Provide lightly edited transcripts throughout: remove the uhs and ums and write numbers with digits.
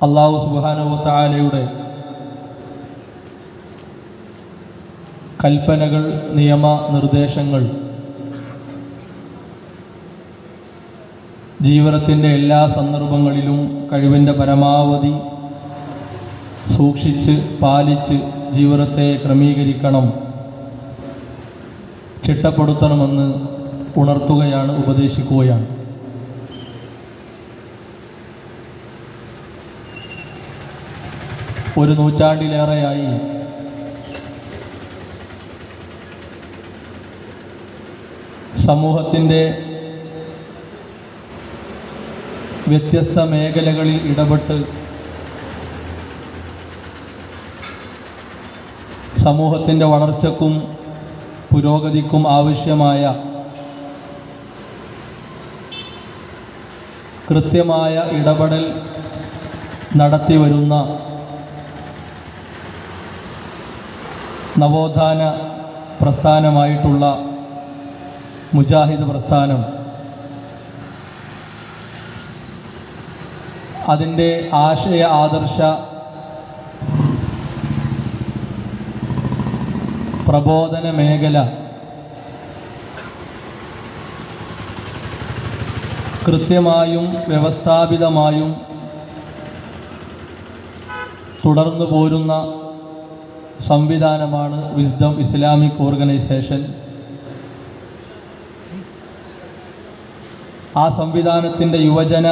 അല്ലാഹു സുബ്ഹാനഹു വ തആലയുടെ കൽപ്പനകൾ, നിയമ നിർദ്ദേശങ്ങൾ ജീവിതത്തിൻ്റെ എല്ലാ സന്ദർഭങ്ങളിലും കഴിവിൻ്റെ പരമാവധി സൂക്ഷിച്ച് പാലിച്ച് ജീവിതത്തെ ക്രമീകരിക്കണം, ചിട്ടപ്പെടുത്തണമെന്ന് ഉണർത്തുകയാണ്, ഉപദേശിക്കുകയാണ്. ഒരു നൂറ്റാണ്ടിലേറെയായി സമൂഹത്തിൻ്റെ വ്യത്യസ്ത മേഖലകളിൽ ഇടപെട്ട് സമൂഹത്തിൻ്റെ വളർച്ചയ്ക്കും പുരോഗതിക്കും ആവശ്യമായ കൃത്യമായ ഇടപെടൽ നടത്തി വരുന്ന നവോത്ഥാന പ്രസ്ഥാനമായിട്ടുള്ള മുജാഹിദ് പ്രസ്ഥാനം അതിൻ്റെ ആശയ ആദർശ പ്രബോധന മേഖല കൃത്യമായും വ്യവസ്ഥാപിതമായും തുടർന്നു പോരുന്ന സംവിധാനമാണ് വിസ്ഡം ഇസ്ലാമിക് ഓർഗനൈസേഷൻ. ആ സംവിധാനത്തിൻ്റെ യുവജന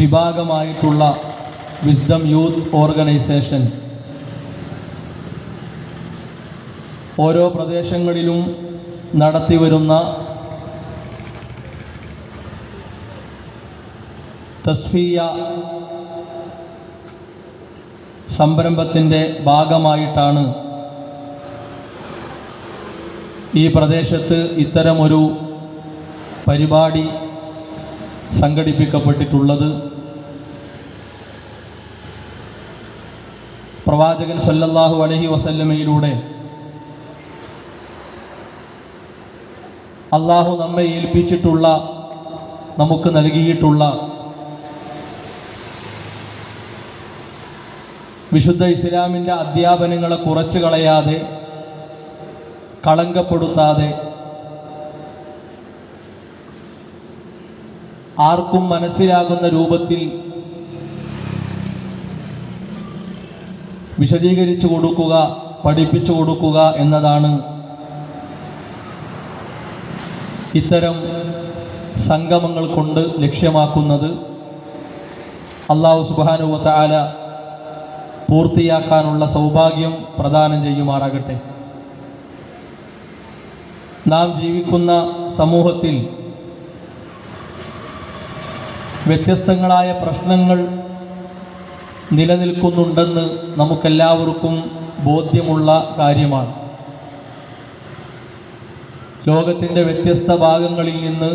വിഭാഗമായിട്ടുള്ള വിസ്ഡം യൂത്ത് ഓർഗനൈസേഷൻ ഓരോ പ്രദേശങ്ങളിലും നടത്തിവരുന്ന തസ്ഫിയ സംരംഭത്തിൻ്റെ ഭാഗമായിട്ടാണ് ഈ പ്രദേശത്ത് ഇത്തരമൊരു പരിപാടി സംഘടിപ്പിക്കപ്പെട്ടിട്ടുള്ളത്. പ്രവാചകൻ സല്ലല്ലാഹു അലൈഹി വസല്ലമയിലൂടെ അള്ളാഹു നമ്മെ ഏൽപ്പിച്ചിട്ടുള്ള, നമുക്ക് നൽകിയിട്ടുള്ള വിശുദ്ധ ഇസ്ലാമിൻ്റെ അധ്യാപനങ്ങളെ കുറച്ച് കളയാതെ, കളങ്കപ്പെടുത്താതെ, ആർക്കും മനസ്സിലാകുന്ന രൂപത്തിൽ വിശദീകരിച്ചു കൊടുക്കുക, പഠിപ്പിച്ചു കൊടുക്കുക എന്നതാണ് ഇത്തരം സംഗമങ്ങൾ കൊണ്ട് ലക്ഷ്യമാക്കുന്നത്. അല്ലാഹു സുബ്ഹാനഹു വ തആല പൂർത്തിയാക്കാനുള്ള സൗഭാഗ്യം പ്രദാനം ചെയ്യുമാറാകട്ടെ. നാം ജീവിക്കുന്ന സമൂഹത്തിൽ വ്യത്യസ്തങ്ങളായ പ്രശ്നങ്ങൾ നിലനിൽക്കുന്നുണ്ടെന്ന് നമുക്കെല്ലാവർക്കും ബോധ്യമുള്ള കാര്യമാണ്. ലോകത്തിൻ്റെ വ്യത്യസ്ത ഭാഗങ്ങളിൽ നിന്ന്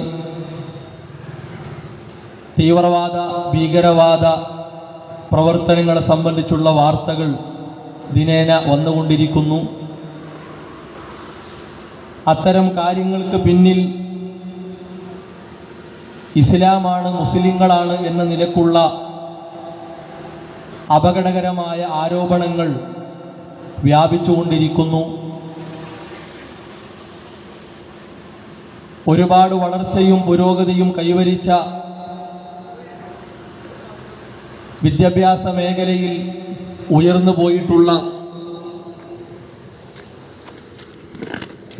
തീവ്രവാദ, ഭീകരവാദ പ്രവർത്തനങ്ങളെ സംബന്ധിച്ചുള്ള വാർത്തകൾ ദിനേന വന്നുകൊണ്ടിരിക്കുന്നു. അത്തരം കാര്യങ്ങൾക്ക് പിന്നിൽ ഇസ്ലാമാണ്, മുസ്ലിങ്ങളാണ് എന്ന നിലക്കുള്ള അപകടകരമായ ആരോപണങ്ങൾ വ്യാപിച്ചുകൊണ്ടിരിക്കുന്നു. ഒരുപാട് വളർച്ചയും പുരോഗതിയും കൈവരിച്ച വിദ്യാഭ്യാസ മേഖലയിൽ ഉയർന്നു പോയിട്ടുള്ള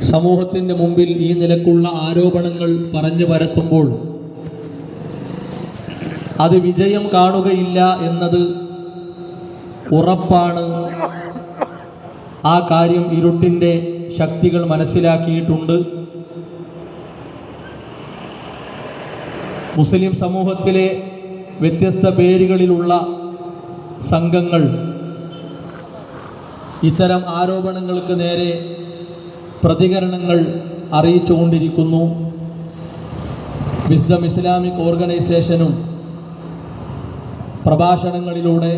സമൂഹത്തിൻ്റെ മുമ്പിൽ ഈ നിലക്കുള്ള ആരോപണങ്ങൾ പറഞ്ഞു പരത്തുമ്പോൾ അത് വിജയം കാണുകയില്ല എന്നത് ഉറപ്പാണ്. ആ കാര്യം ഇരുട്ടിൻ്റെ ശക്തികൾ മനസ്സിലാക്കിയിട്ടുണ്ട്. മുസ്ലിം സമൂഹത്തിലെ വ്യത്യസ്ത പേരുകളിലുള്ള സംഘങ്ങൾ ഇത്തരം ആരോപണങ്ങൾക്ക് നേരെ പ്രതികരണങ്ങൾ അറിയിച്ചുകൊണ്ടിരിക്കുന്നു. വിസ്ഡം ഇസ്ലാമിക് ഓർഗനൈസേഷനും പ്രഭാഷണങ്ങളിലൂടെ,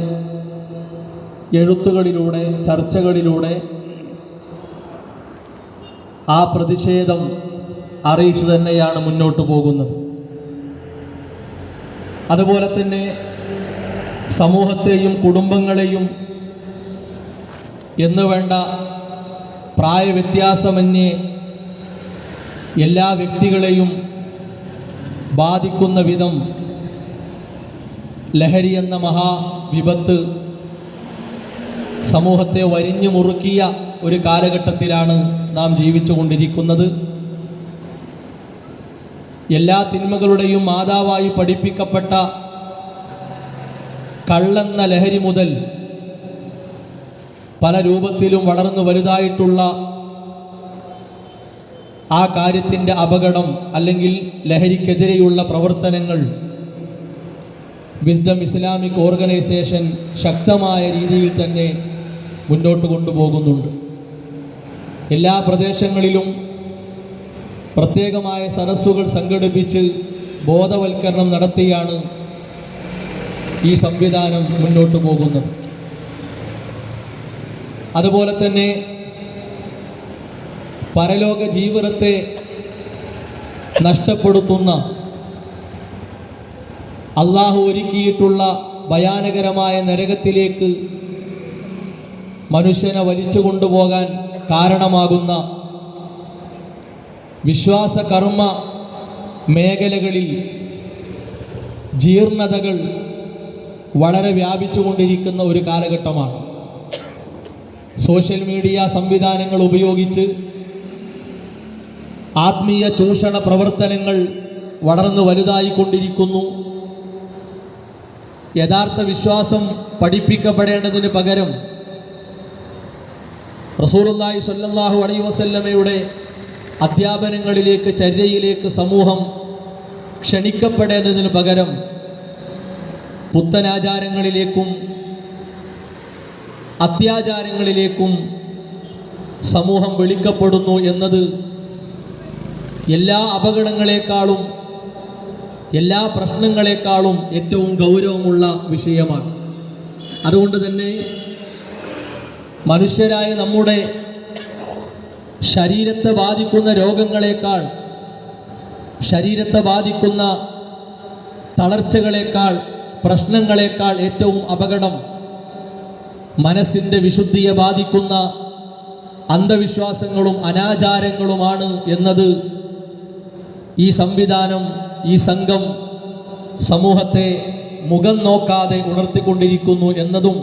എഴുത്തുകളിലൂടെ, ചർച്ചകളിലൂടെ ആ പ്രതിഷേധം അറിയിച്ചു തന്നെയാണ് മുന്നോട്ട് പോകുന്നത്. അതുപോലെ തന്നെ സമൂഹത്തെയും കുടുംബങ്ങളെയും എന്നുവേണ്ട പ്രായവ്യത്യാസമന്യേ എല്ലാ വ്യക്തികളെയും ബാധിക്കുന്ന വിധം ലഹരി എന്ന മഹാവിപത്ത് സമൂഹത്തെ വരിഞ്ഞു മുറുക്കിയ ഒരു കാലഘട്ടത്തിലാണ് നാം ജീവിച്ചു കൊണ്ടിരിക്കുന്നത്. എല്ലാ തിന്മകളുടെയും മാതാവായി പഠിപ്പിക്കപ്പെട്ട കള്ളെന്ന ലഹരി മുതൽ പല രൂപത്തിലും വളർന്നു വലുതായിട്ടുള്ള ആ കാര്യത്തിൻ്റെ അപകടം അല്ലെങ്കിൽ ലഹരിക്കെതിരെയുള്ള പ്രവർത്തനങ്ങൾ വിസ്ഡം ഇസ്ലാമിക് ഓർഗനൈസേഷൻ ശക്തമായ രീതിയിൽ തന്നെ മുന്നോട്ട് കൊണ്ടുപോകുന്നുണ്ട്. എല്ലാ പ്രദേശങ്ങളിലും പ്രത്യേകമായ സദസ്സുകൾ സംഘടിപ്പിച്ച് ബോധവൽക്കരണം നടത്തിയാണ് ഈ സംവിധാനം മുന്നോട്ട് പോകുന്നത്. അതുപോലെ തന്നെ പരലോക ജീവിതത്തെ നഷ്ടപ്പെടുത്തുന്ന അള്ളാഹു ഒരുക്കിയിട്ടുള്ള ഭയാനകരമായ നരകത്തിലേക്ക് മനുഷ്യനെ വലിച്ചു കൊണ്ടുപോകാൻ കാരണമാകുന്ന വിശ്വാസ കർമ്മ മേഖലകളിൽ ജീർണതകൾ വളരെ വ്യാപിച്ചുകൊണ്ടിരിക്കുന്ന ഒരു കാലഘട്ടമാണ്. സോഷ്യൽ മീഡിയ സംവിധാനങ്ങൾ ഉപയോഗിച്ച് ആത്മീയ ചൂഷണ പ്രവർത്തനങ്ങൾ വളർന്നു വലുതായിക്കൊണ്ടിരിക്കുന്നു. യഥാർത്ഥ വിശ്വാസം പഠിപ്പിക്കപ്പെടേണ്ടതിന് പകരം റസൂലുള്ളാഹി സ്വല്ലല്ലാഹു അലൈഹി വസല്ലമയുടെ അധ്യാപനങ്ങളിലേക്ക്, ചര്യയിലേക്ക് സമൂഹം ക്ഷണിക്കപ്പെടേണ്ടതിന് പകരം പുത്തനാചാരങ്ങളിലേക്കും അത്യാചാരങ്ങളിലേക്കും സമൂഹം വിളിക്കപ്പെടുന്നു എന്നത് എല്ലാ അപകടങ്ങളെക്കാളും എല്ലാ പ്രശ്നങ്ങളെക്കാളും ഏറ്റവും ഗൗരവമുള്ള വിഷയമാണ്. അതുകൊണ്ട് തന്നെ മനുഷ്യരായ നമ്മുടെ ശരീരത്തെ ബാധിക്കുന്ന രോഗങ്ങളെക്കാൾ, ശരീരത്തെ ബാധിക്കുന്ന തളർച്ചകളെക്കാൾ, പ്രശ്നങ്ങളെക്കാൾ ഏറ്റവും അപകടം മനസ്സിൻ്റെ വിശുദ്ധിയെ ബാധിക്കുന്ന അന്ധവിശ്വാസങ്ങളും അനാചാരങ്ങളുമാണ് എന്നത് ഈ സംവിധാനം, ഈ സംഘം സമൂഹത്തെ മുഖം നോക്കാതെ ഉണർത്തിക്കൊണ്ടിരിക്കുന്നു എന്നതും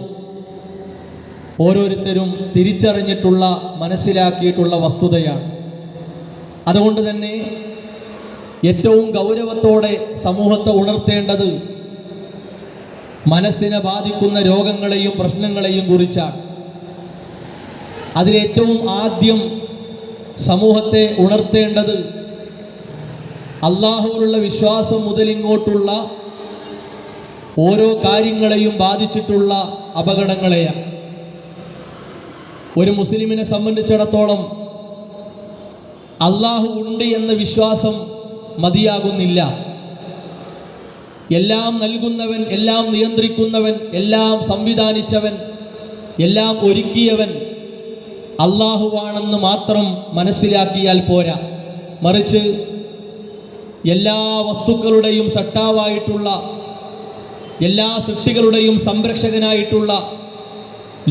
ഓരോരുത്തരും തിരിച്ചറിഞ്ഞിട്ടുള്ള, മനസ്സിലാക്കിയിട്ടുള്ള വസ്തുതയാണ്. അതുകൊണ്ട് തന്നെ ഏറ്റവും ഗൗരവത്തോടെ സമൂഹത്തെ ഉണർത്തേണ്ടത് മനസ്സിനെ ബാധിക്കുന്ന രോഗങ്ങളെയും പ്രശ്നങ്ങളെയും കുറിച്ചാണ്. അതിലേറ്റവും ആദ്യം സമൂഹത്തെ ഉണർത്തേണ്ടത് അള്ളാഹുവിലുള്ള വിശ്വാസം മുതലിങ്ങോട്ടുള്ള ഓരോ കാര്യങ്ങളെയും ബാധിച്ചിട്ടുള്ള അപകടങ്ങളെയാണ്. ഒരു മുസ്ലിമിനെ സംബന്ധിച്ചിടത്തോളം അള്ളാഹു ഉണ്ട് എന്ന വിശ്വാസം മതിയാകുന്നില്ല. എല്ലാം നൽകുന്നവൻ, എല്ലാം നിയന്ത്രിക്കുന്നവൻ, എല്ലാം സംവിധാനിച്ചവൻ, എല്ലാം ഒരുക്കിയവൻ അള്ളാഹുവാണെന്ന് മാത്രം മനസ്സിലാക്കിയാൽ പോരാ. മറിച്ച് എല്ലാ വസ്തുക്കളുടെയും സട്ടാവായിട്ടുള്ള, എല്ലാ സൃഷ്ടികളുടെയും സംരക്ഷകനായിട്ടുള്ള,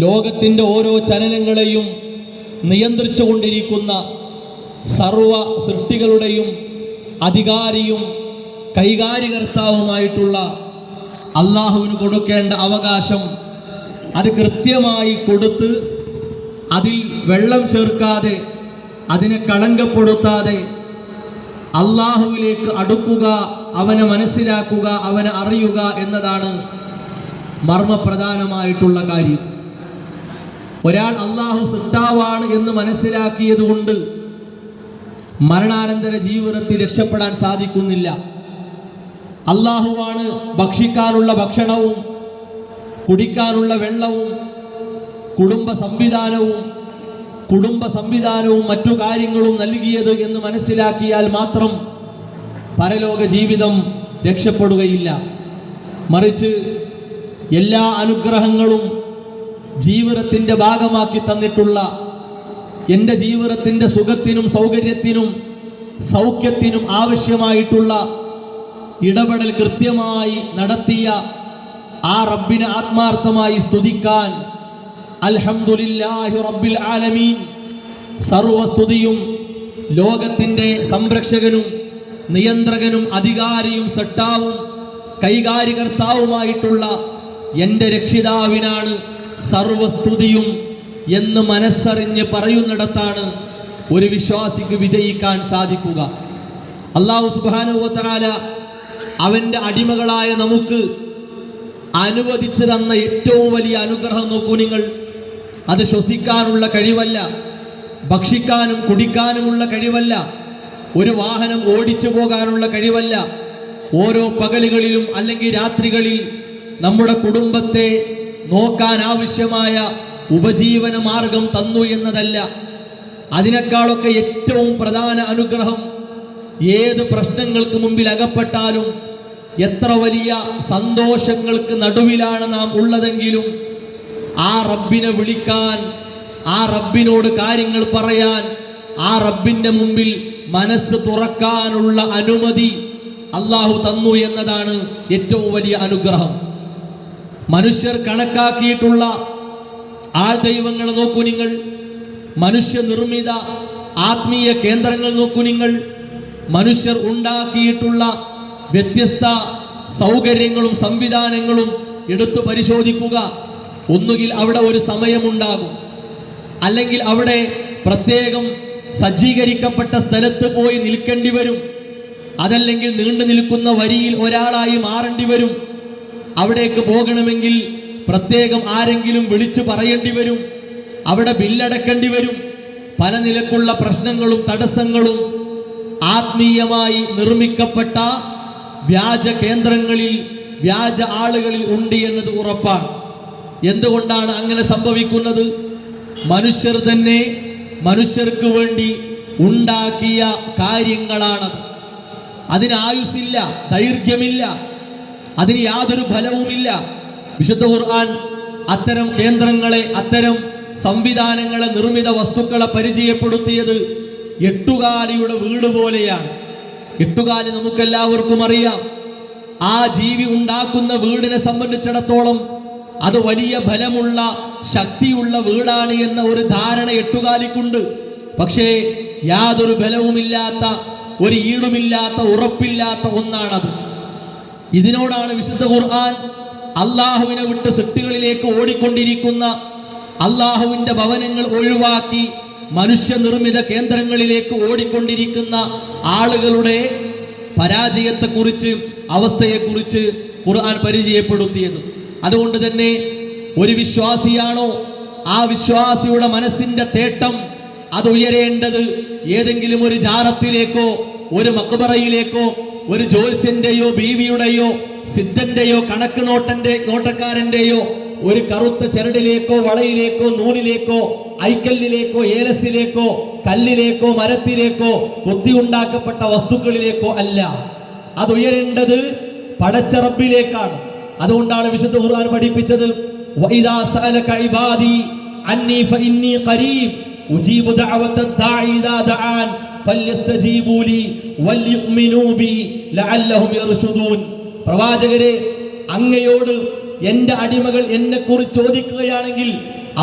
ലോകത്തിൻ്റെ ഓരോ ചലനങ്ങളെയും നിയന്ത്രിച്ചു കൊണ്ടിരിക്കുന്ന സർവ സൃഷ്ടികളുടെയും അധികാരിയും കൈകാര്യകർത്താവുമായിട്ടുള്ള അള്ളാഹുവിന് കൊടുക്കേണ്ട അവകാശം അത് കൃത്യമായി കൊടുത്ത് അതിൽ വെള്ളം ചേർക്കാതെ, അതിനെ കളങ്കപ്പെടുത്താതെ അള്ളാഹുവിലേക്ക് അടുക്കുക, അവനെ മനസ്സിലാക്കുക, അവനെ അറിയുക എന്നതാണ് മർമ്മപ്രധാനമായിട്ടുള്ള കാര്യം. ഒരാൾ അള്ളാഹു സൃഷ്ടാവാണ് എന്ന് മനസ്സിലാക്കിയത് കൊണ്ട് മരണാനന്തര ജീവിതത്തിൽ രക്ഷപ്പെടാൻ സാധിക്കുന്നില്ല. അള്ളാഹുവാണ് ഭക്ഷിക്കാനുള്ള ഭക്ഷണവും കുടിക്കാനുള്ള വെള്ളവും കുടുംബ സംവിധാനവും മറ്റു കാര്യങ്ങളും നൽകിയത് എന്ന് മനസ്സിലാക്കിയാൽ മാത്രം പരലോക ജീവിതം രക്ഷപ്പെടുകയില്ല. മറിച്ച് എല്ലാ അനുഗ്രഹങ്ങളും ജീവിതത്തിൻ്റെ ഭാഗമാക്കി തന്നിട്ടുള്ള, എൻ്റെ ജീവിതത്തിൻ്റെ സുഖത്തിനും സൗകര്യത്തിനും സൗഖ്യത്തിനും ആവശ്യമായിട്ടുള്ള ഇടപെടൽ കൃത്യമായി നടത്തിയ ആ റബ്ബിനെ ആത്മാർത്ഥമായി സ്തുതിക്കാൻ അൽഹംദുലില്ലാഹി റബ്ബിൽ ആലമീൻ, സർവസ്തുതിയും ലോകത്തിൻ്റെ സംരക്ഷകനും നിയന്ത്രകനും അധികാരിയും സട്ടാവും കൈകാര്യകർത്താവുമായിട്ടുള്ള എൻ്റെ രക്ഷിതാവിനാണ് സർവസ്തുതിയും എന്ന് മനസ്സറിഞ്ഞ് പറയുന്നിടത്താണ് ഒരു വിശ്വാസിക്ക് വിജയിക്കാൻ സാധിക്കുക. അല്ലാഹു സുബ്ഹാനഹു വ തആല അവൻ്റെ അടിമകളായ നമുക്ക് അനുവദിച്ചു തന്ന ഏറ്റവും വലിയ അനുഗ്രഹം നോക്കൂ നിങ്ങൾ. അത് ശ്വസിക്കാനുള്ള കഴിവല്ല, ഭക്ഷിക്കാനും കുടിക്കാനുമുള്ള കഴിവല്ല, ഒരു വാഹനം ഓടിച്ചു പോകാനുള്ള കഴിവല്ല, ഓരോ പകലുകളിലും അല്ലെങ്കിൽ രാത്രികളിൽ നമ്മുടെ കുടുംബത്തെ നോക്കാൻ ആവശ്യമായ ഉപജീവന മാർഗം തന്നു എന്നതല്ല. അതിനേക്കാളൊക്കെ ഏറ്റവും പ്രധാന അനുഗ്രഹം, ഏത് പ്രശ്നങ്ങൾക്ക് മുമ്പിൽ അകപ്പെട്ടാലും എത്ര വലിയ സന്തോഷങ്ങൾക്ക് നടുവിലാണ് നാം ഉള്ളതെങ്കിലും ആ റബ്ബിനെ വിളിക്കാൻ, ആ റബ്ബിനോട് കാര്യങ്ങൾ പറയാൻ, ആ റബ്ബിൻ്റെ മുമ്പിൽ മനസ്സ് തുറക്കാനുള്ള അനുമതി അള്ളാഹു തന്നു എന്നതാണ് ഏറ്റവും വലിയ അനുഗ്രഹം. മനുഷ്യർ കണക്കാക്കിയിട്ടുള്ള ആൾ ദൈവങ്ങൾ നോക്കൂ നിങ്ങൾ, മനുഷ്യ നിർമ്മിത ആത്മീയ കേന്ദ്രങ്ങൾ നോക്കൂ നിങ്ങൾ, മനുഷ്യർ ഉണ്ടാക്കിയിട്ടുള്ള വ്യത്യസ്ത സൗകര്യങ്ങളും സംവിധാനങ്ങളും എടുത്തു പരിശോധിക്കുക. ഒന്നുകിൽ അവിടെ ഒരു സമയമുണ്ടാകും, അല്ലെങ്കിൽ അവിടെ പ്രത്യേകം സജ്ജീകരിക്കപ്പെട്ട സ്ഥലത്ത് പോയി നിൽക്കേണ്ടി വരും, അതല്ലെങ്കിൽ നീണ്ടു നിൽക്കുന്ന വരിയിൽ ഒരാളായി മാറേണ്ടി വരും. അവിടേക്ക് പോകണമെങ്കിൽ പ്രത്യേകം ആരെങ്കിലും വിളിച്ചു പറയേണ്ടി വരും, അവിടെ ബില്ലടക്കേണ്ടി വരും. പല നിലക്കുള്ള പ്രശ്നങ്ങളും തടസ്സങ്ങളും ആത്മീയമായി നിർമ്മിക്കപ്പെട്ട വ്യാജ കേന്ദ്രങ്ങളിൽ, വ്യാജ ആളുകളിൽ ഉണ്ട് എന്നത് ഉറപ്പാണ്. എന്തുകൊണ്ടാണ് അങ്ങനെ സംഭവിക്കുന്നത്? മനുഷ്യർ തന്നെ മനുഷ്യർക്ക് വേണ്ടി ഉണ്ടാക്കിയ കാര്യങ്ങളാണത്. അതിന് ആയുസ്സില്ല, ദൈർഘ്യമില്ല, അതിന് യാതൊരു ഫലവുമില്ല. വിശുദ്ധ ഖുർആൻ അത്തരം കേന്ദ്രങ്ങളെ, അത്തരം സംവിധാനങ്ങളെ, നിർമ്മിത വസ്തുക്കളെ പരിചയപ്പെടുത്തിയത് എട്ടുകാലിയുടെ വീട് പോലെയാണ്. എട്ടുകാലി നമുക്കെല്ലാവർക്കും അറിയാം. ആ ജീവി ഉണ്ടാക്കുന്ന വീടിനെ സംബന്ധിച്ചിടത്തോളം അത് വലിയ ബലമുള്ള ശക്തിയുള്ള വീടാണ് എന്ന ഒരു ധാരണ എട്ടുകാലിക്കുണ്ട്. പക്ഷേ യാതൊരു ബലവുമില്ലാത്ത, ഒരു ഈടുമില്ലാത്ത, ഉറപ്പില്ലാത്ത ഒന്നാണത്. ഇതിനോടാണ് വിശുദ്ധ ഖുർആൻ അള്ളാഹുവിനെ വിട്ട് സൃഷ്ടികളിലേക്ക് ഓടിക്കൊണ്ടിരിക്കുന്ന, അള്ളാഹുവിൻ്റെ ഭവനങ്ങൾ ഒഴിവാക്കി മനുഷ്യനിർമ്മിത കേന്ദ്രങ്ങളിലേക്ക് ഓടിക്കൊണ്ടിരിക്കുന്ന ആളുകളുടെ പരാജയത്തെക്കുറിച്ച്, അവസ്ഥയെക്കുറിച്ച് ഖുർആൻ പരിചയപ്പെടുത്തിയത്. അതുകൊണ്ട് തന്നെ ഒരു വിശ്വാസിയാണോ, ആ വിശ്വാസിയുടെ മനസ്സിന്റെ തേട്ടം അത് ഉയരേണ്ടത് ഏതെങ്കിലും ഒരു ജാറത്തിലേക്കോ, ഒരു മക്ബറയിലേക്കോ, ഒരു ജ്യോത്സ്യന്റെയോ ബീവിയുടെയോ സിദ്ധന്റെയോ കണക്ക് നോട്ടക്കാരന്റെയോ ഒരു കറുത്ത ചരടിലേക്കോ വളയിലേക്കോ നൂലിലേക്കോ ഐക്കല്ലിലേക്കോ ഏലസിലേക്കോ കല്ലിലേക്കോ മരത്തിലേക്കോ കൊത്തിയുണ്ടാക്കപ്പെട്ട വസ്തുക്കളിലേക്കോ അല്ല. അത് ഉയരേണ്ടത് പടച്ച റബ്ബിലേക്കാണ്. അതുകൊണ്ടാണ് വിശുദ്ധ ഖുർആൻ പഠിപ്പിച്ചത്, വഇദാ സഅലക ഇബാദി അന്നി ഫഇന്നി ഖരീബ് ഉജീബു ദഅവത ദാഇ ഇദാ ദഅൻ ഫല്യസ്തജീബൂ ലി വൽയുമിനൂ ബി ലഅല്ലഹും യർഷുദൂൻ. പ്രവാചകരെ, അങ്ങയോട് എൻ്റെ അടിമകൾ എന്നെക്കുറിച്ച് ചോദിക്കുകയാണെങ്കിൽ